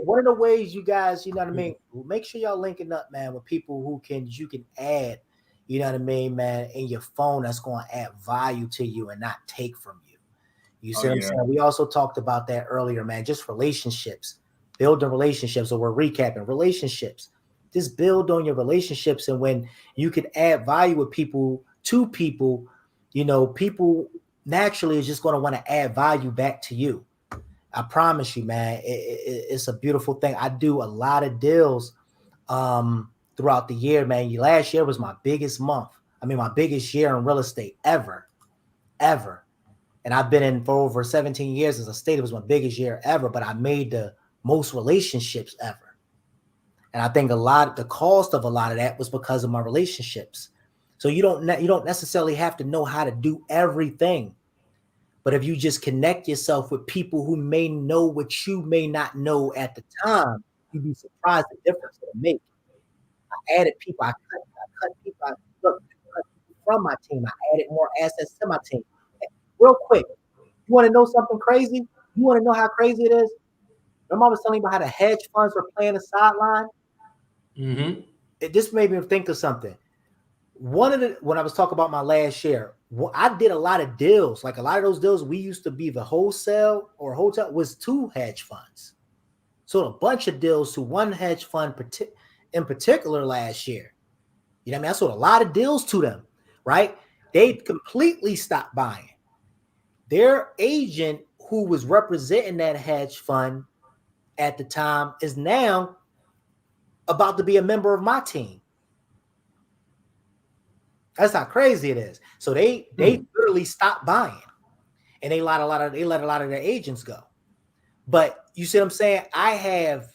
one of the ways you guys, you know what I mean, make sure y'all linking up, man, with people who you can add, you know what I mean, man, in your phone that's going to add value to you and not take from you. You see what I'm saying? We also talked about that earlier, man. Just relationships, building relationships. So we're recapping relationships. Just build on your relationships, and when you can add value with people, to people, people naturally is just going to want to add value back to you. I promise you, man, it's a beautiful thing. I do a lot of deals throughout the year, man. Last year was my biggest month. I mean, my biggest year in real estate ever. And I've been in for over 17 years as a state. It was my biggest year ever, but I made the most relationships ever. And I think the cost of a lot of that was because of my relationships. So you don't necessarily have to know how to do everything. But if you just connect yourself with people who may know what you may not know at the time, you'd be surprised the difference it'll make. I added people. I cut people. I cut people from my team. I added more assets to my team. Real quick, you want to know something crazy? You want to know how crazy it is? Remember I was telling you about how the hedge funds were playing the sideline? It just made me think of something. When I was talking about my last year, I did a lot of deals. Like a lot of those deals, we used to be the wholesale or hotel was 2 hedge funds. So a bunch of deals to one hedge fund in particular last year. You know what I mean? I sold a lot of deals to them, right? They completely stopped buying. Their agent who was representing that hedge fund at the time is now about to be a member of my team. That's how crazy it is. So they literally stopped buying, and they let a lot of their agents go. But you see what I'm saying? I have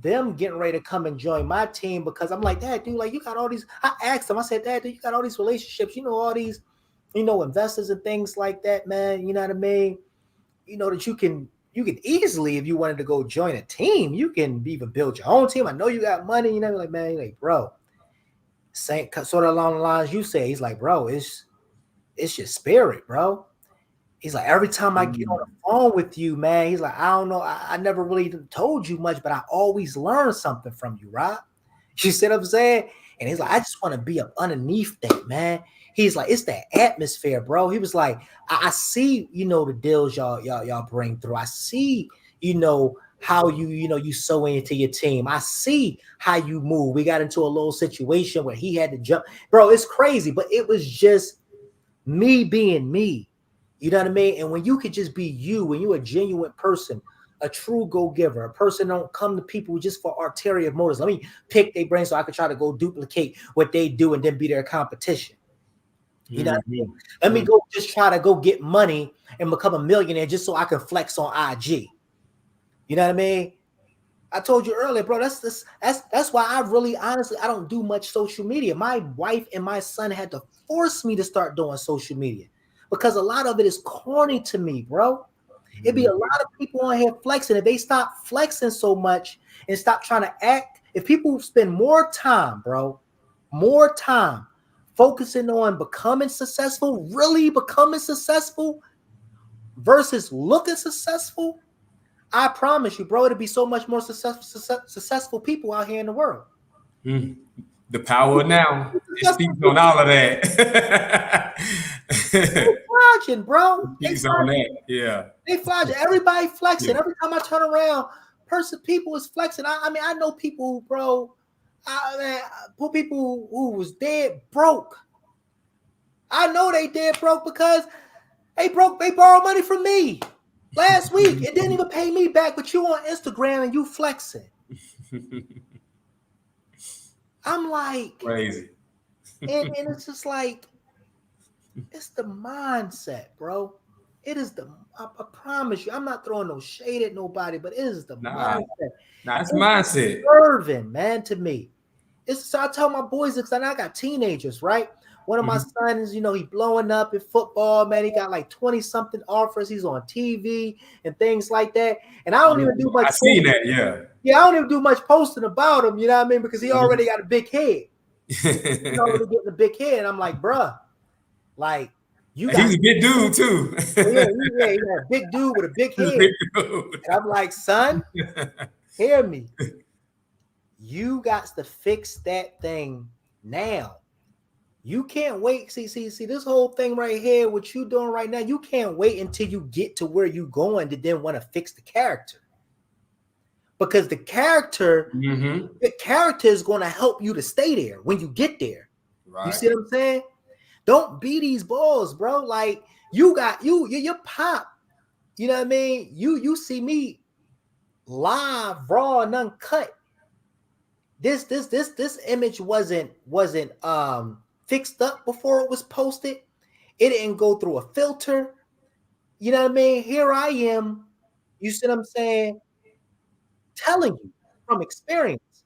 them getting ready to come and join my team because I'm like, Dad, dude, like you got all these. I asked them, I said, Dad, dude, you got all these relationships, all these, investors and things like that, man. You know what I mean? That you can easily, if you wanted to go join a team, you can even build your own team. I know you got money, like, man, like, bro, same sort of along the lines you say. He's like, bro, it's your spirit, bro. He's like, every time I get on the phone with you, man, he's like, I don't know, I never really told you much, but I always learn something from you, Rob. You see what I'm saying? And he's like, I just want to be up underneath that, man. He's like, it's that atmosphere, bro. He was like, I see, the deals y'all bring through. I see, how you sew into your team. I see how you move. We got into a little situation where he had to jump. Bro, it's crazy, but it was just me being me. You know what I mean? And when you could just be you, when you're a genuine person, a true go-giver, a person don't come to people just for ulterior motives. Let me pick their brain so I can try to go duplicate what they do and then be their competition. You know what I mean? Let me go just try to go get money and become a millionaire just so I can flex on IG. You know what I mean? I told you earlier, bro, that's why I really honestly I don't do much social media. My wife and my son had to force me to start doing social media because a lot of it is corny to me, bro. It'd be a lot of people on here flexing. If they stop flexing so much and stop trying to act, if people spend more time, bro, more time focusing on becoming successful, really becoming successful versus looking successful, I promise you, bro, it'd be so much more successful people out here in the world. The power now. It speaks on all of that. They flashing, bro. Speaks on that. Yeah. They flashing. Everybody flexing. Every time I turn around, people is flexing. I mean, I know people, bro. People who was dead broke. I know they dead broke because they borrowed money from me last week. It didn't even pay me back, but you on Instagram and you flexing. I'm like crazy. And it's just like, it's the mindset, bro. It is I promise you, I'm not throwing no shade at nobody, but it is the mindset. It's mindset. Serving, man, to me. So I tell my boys, because I got teenagers, right? One of my sons, he blowing up in football, man. He got like 20-something offers. He's on TV and things like that. And I don't even do much. I seen that, yeah. Yeah, I don't even do much posting about him, you know what I mean? Because he already got a big head. He's already getting a big head. And I'm like, bruh, like, he's a big dude, too. Yeah, he's a big dude with a big head. And I'm like, son, hear me. You got to fix that thing now. You can't wait. See, this whole thing right here, what you doing right now, you can't wait until you get to where you going to then want to fix the character. Because the character is going to help you to stay there when you get there. Right. You see what I'm saying? Don't be these balls, bro. Like, you got your pop. You know what I mean? You see me live, raw and uncut. This image wasn't fixed up before it was posted. It didn't go through a filter. You know what I mean? Here I am. You see what I'm saying? Telling you from experience.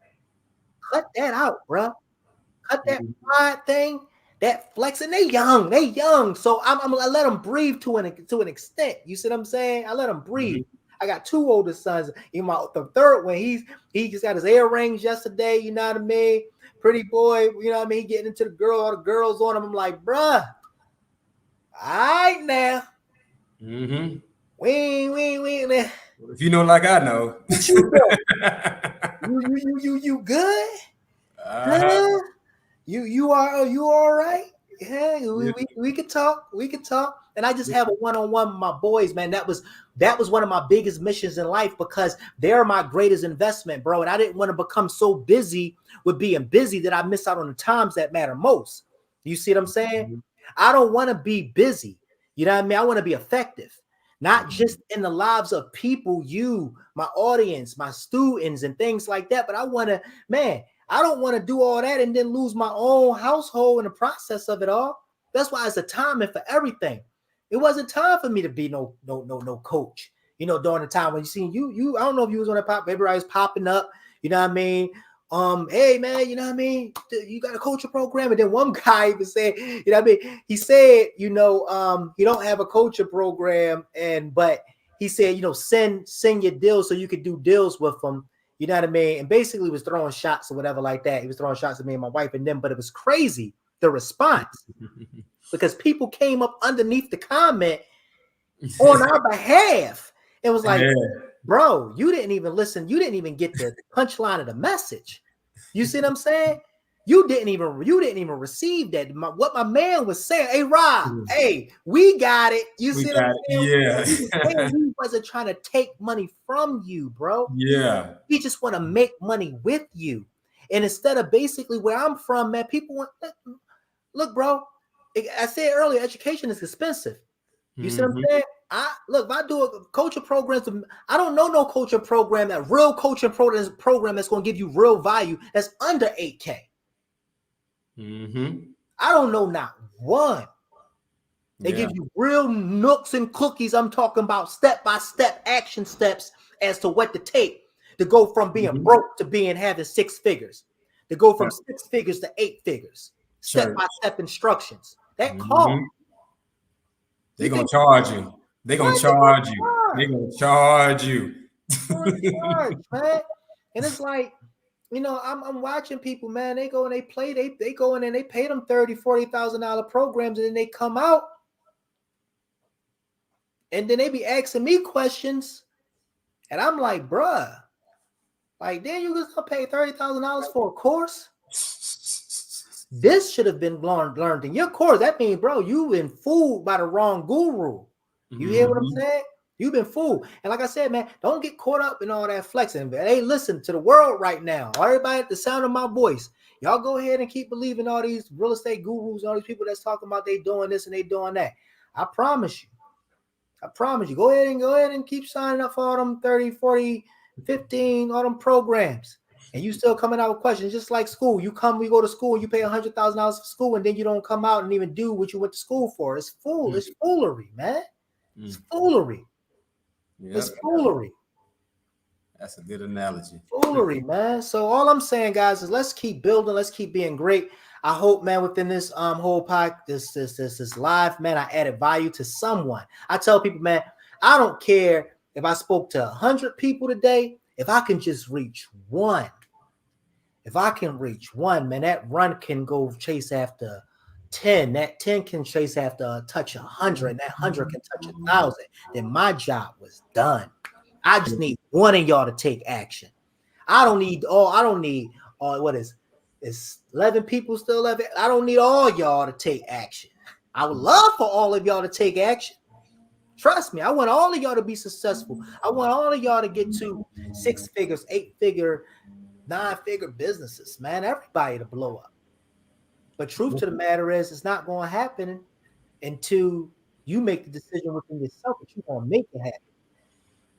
Cut that out, bro. Cut that pride thing. That flexing. They young. So I let them breathe to an extent. You see what I'm saying? I let them breathe. I got 2 older sons. The third one, he just got his earrings yesterday. You know what I mean? Pretty boy. You know what I mean? He getting into all the girls on him. I'm like, bruh. All right now. We if you know like I know. What you doing? You good? You all right? Yeah, we could talk. We could talk. And I just have a one-on-one with my boys, man. That was one of my biggest missions in life because they're my greatest investment, bro. And I didn't want to become so busy with being busy that I miss out on the times that matter most. You see what I'm saying? I don't want to be busy. You know what I mean? I want to be effective, not just in the lives of people, my audience, my students and things like that. But I I don't want to do all that and then lose my own household in the process of it all. That's why it's a timing for everything. It wasn't time for me to be no coach. During the time when you see you, I don't know if you was on that pop, everybody was popping up. You know what I mean? Hey man, you know what I mean? You got a coaching program, and then one guy even said, you know what I mean? He said, you don't have a coaching program, but he said, send your deals so you could do deals with them. You know what I mean? And basically was throwing shots or whatever like that. He was throwing shots at me and my wife and them, but it was crazy, the response, because people came up underneath the comment on our behalf and was like, bro, you didn't even listen. You didn't even get the punchline of the message. You see what I'm saying? You didn't even receive that. What my man was saying, hey Rob, hey, we got it. You see what I'm saying? Yeah. He wasn't trying to take money from you, bro. Yeah. He just want to make money with you. And instead of basically where I'm from, man, people want, look, bro, I said earlier, education is expensive. You see what I'm saying? If I do a coaching program, I don't know no coaching program, that real coaching program that's going to give you real value that's under 8K. I don't know not one. They give you real nooks and cookies. I'm talking about step-by-step action steps as to what to take to go from being broke to having 6 figures, to go from 6 figures to 8 figures, step-by-step instructions. That cost. They're going to charge you. They're going to charge you. They're going to charge you. Man. And it's like, I'm watching people, man. They go and they play. They go in and they pay them $30,000-$40,000 programs, and then they come out, and then they be asking me questions, and I'm like, bruh, like, then you just gonna pay $30,000 for a course? This should have been learned in your course. That means, bro, you've been fooled by the wrong guru. You hear what I'm saying? You've been fooled. And like I said, man, don't get caught up in all that flexing. But hey, listen to the world right now. Everybody at the sound of my voice, y'all go ahead and keep believing all these real estate gurus, all these people that's talking about they doing this and they doing that. I promise you. Go ahead and keep signing up for all them 30, 40, 15, all them programs. And you still coming out with questions, just like school. We go to school and you pay $100,000 for school, and then you don't come out and even do what you went to school for. It's foolery, man. It's foolery. Yep. It's foolery. That's a good analogy. Foolery, man. So all I'm saying, guys, is let's keep building. Let's keep being great. I hope, man, within this whole this live, man, I added value to someone. I tell people, man, I don't care if I spoke to 100 people today. If I can just reach one, man, that run can go chase after 10. That 10 can chase after touch 100, and that 100 can touch 1,000. Then my job was done. I just need one of y'all to take action. I don't need what is 11 people still 11? I don't need all y'all to take action. I would love for all of y'all to take action. Trust me, I want all of y'all to be successful. I want all of y'all to get to 6 figures, 8-figure, 9-figure businesses, man. Everybody to blow up. But truth to the matter is, it's not going to happen until you make the decision within yourself that you're going to make it happen.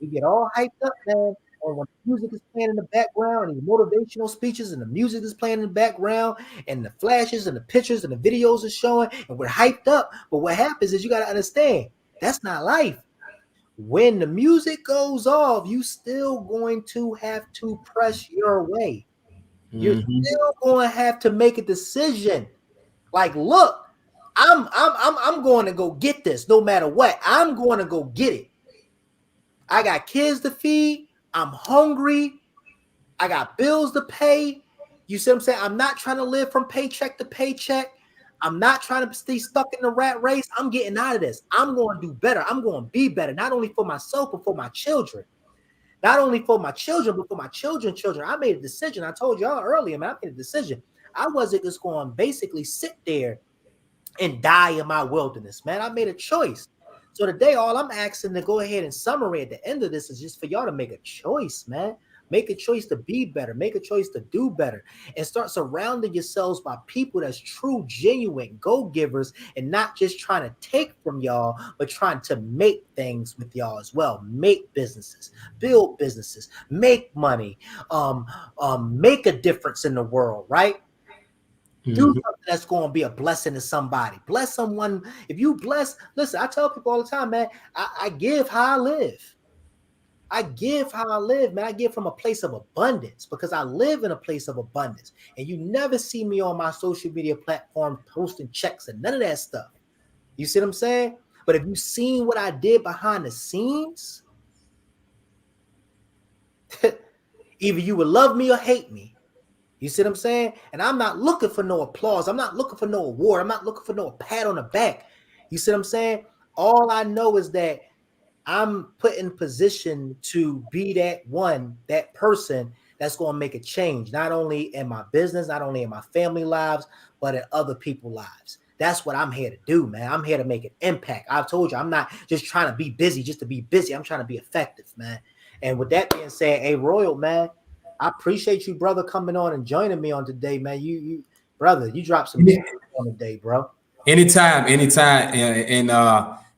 You get all hyped up, man, or when the music is playing in the background and the motivational speeches and the music is playing in the background and the flashes and the pictures and the videos are showing and we're hyped up. But what happens is you got to understand, that's not life. When the music goes off, you still going to have to press your way. You're still going to have to make a decision. Like, look, I'm going to go get this no matter what. I'm going to go get it. I got kids to feed. I'm hungry. I got bills to pay. You see what I'm saying? I'm not trying to live from paycheck to paycheck. I'm not trying to stay stuck in the rat race. I'm getting out of this. I'm going to do better. I'm going to be better, not only for myself, but for my children. Not only for my children, but for my children's children. I made a decision. I told y'all earlier, man, I made a decision. I wasn't just going to basically sit there and die in my wilderness, man. I made a choice. So today, all I'm asking to go ahead and summary at the end of this is just for y'all to make a choice, man. Make a choice to be better. Make a choice to do better, and start surrounding yourselves by people that's true, genuine go-givers, and not just trying to take from y'all, but trying to make things with y'all as well. Make businesses, build businesses, make money, make a difference in the world, right? Do Mhm. something that's going to be a blessing to somebody. Bless someone. If you bless, listen, I tell people all the time, man, I give how I live. I give how I live, man. I give from a place of abundance because I live in a place of abundance. And you never see me on my social media platform posting checks and none of that stuff. You see what I'm saying? But if you seen what I did behind the scenes, either you would love me or hate me. You see what I'm saying? And I'm not looking for no applause. I'm not looking for no award. I'm not looking for no pat on the back. You see what I'm saying? All I know is that I'm put in position to be that person that's going to make a change, not only in my business, not only in my family lives, but in other people's lives. That's what I'm here to do, man. I'm here to make an impact. I've told you, I'm not just trying to be busy just to be busy. I'm trying to be effective, man. And with that being said, hey, Royal, man, I appreciate you, brother, coming on and joining me on today, man. Brother, you dropped some gems on the day, bro. Anytime, anytime.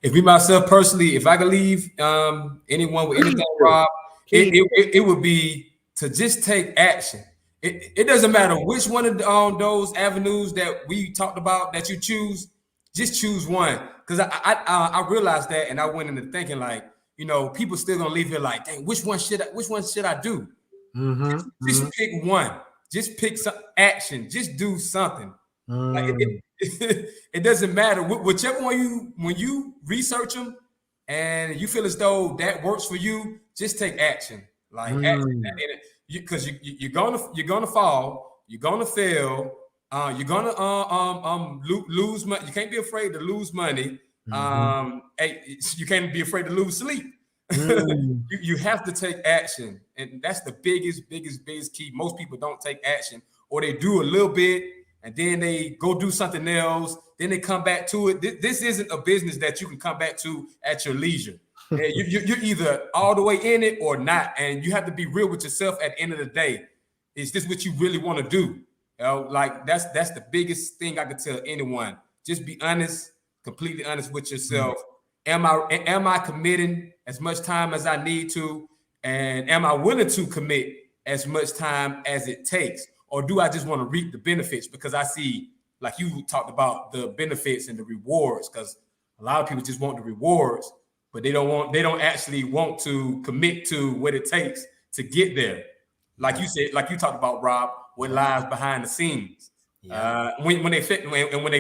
If me myself personally, if I could leave anyone with anything, Please do. Rob, Please. it would be to just take action. It doesn't matter which one of those avenues that we talked about that you choose, just choose one. Because I realized that, and I went into thinking like, people still gonna leave here like, dang, which one should I do? Mm-hmm. Just pick one. Just pick some action. Just do something. Like Mm-hmm. it doesn't matter whichever one when you research them and you feel as though that works for you, just take action. Like action, Mm. because you're gonna fall, you're gonna fail, you're gonna lose money. You can't be afraid to lose money. Mm-hmm. Hey, you can't be afraid to lose sleep. Mm. You have to take action, and that's the biggest key. Most people don't take action, or they do a little bit, and then they go do something else. Then they come back to it. This isn't a business that you can come back to at your leisure. You're either all the way in it or not, and you have to be real with yourself at the end of the day. Is this what you really want to do? Like that's the biggest thing I could tell anyone. Just be honest, completely honest with yourself. Am I committing as much time as I need to, and am I willing to commit as much time as it takes, or do I just want to reap the benefits? Because I see, like you talked about, the benefits and the rewards. Because a lot of people just want the rewards, but they don't actually want to commit to what it takes to get there. Like you said, like you talked about, Rob, what lies behind the scenes. Yeah. When they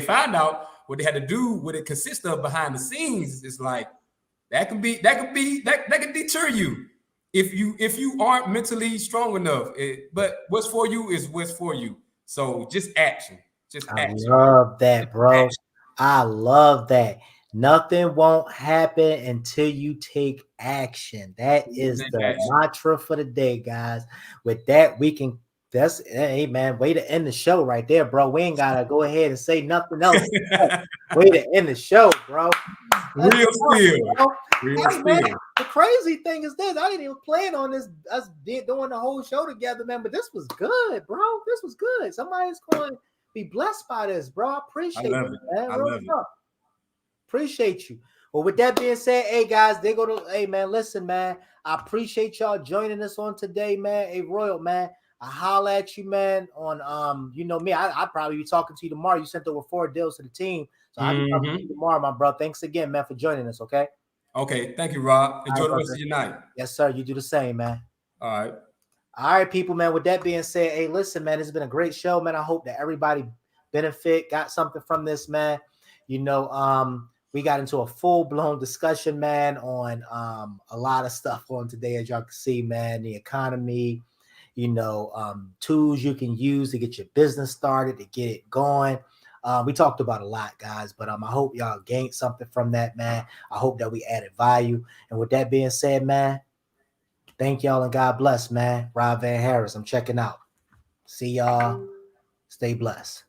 find out what they had to do, what it consists of behind the scenes, it's like that can deter you if you aren't mentally strong enough. But what's for you is what's for you. So just action, just I action, love that, just bro. action. I love that. Nothing won't happen until you take action. That is Take the action. mantra for the day, guys. With that, that's, hey, man, way to end the show right there, bro. We ain't got to go ahead and say nothing else. Way to end the show, bro. Let's Real go, spill, bro. real Hey, man, spill. the crazy thing is this. I didn't even plan on this, us doing the whole show together, man, but this was good, bro. This was good. Somebody's going to be blessed by this, bro. I I appreciate love you, it. man. I Real love it. talk. Appreciate you. Well, with that being said, hey guys, hey man, listen, man. I appreciate y'all joining us on today, man. Hey Royal, man. I holla at you, man. On you know me, I probably be talking to you tomorrow. You sent over 4 deals to the team. So I'll be talking to you tomorrow, my bro. Thanks again, man, for joining us. Okay. Okay, thank you, Rob. All Enjoy right, the rest brother. of your night. Yes, sir. You do the same, man. All right. All right, people, man. With that being said, hey, listen, man, it's been a great show, man. I hope that everybody got something from this, man. We got into a full-blown discussion, man, on a lot of stuff on today, as y'all can see, man. The economy, tools you can use to get your business started, to get it going. We talked about a lot, guys, but I hope y'all gained something from that, man. I hope that we added value. And with that being said, man, thank y'all and God bless, man. Rob Van Harris, I'm checking out. See y'all. Stay blessed.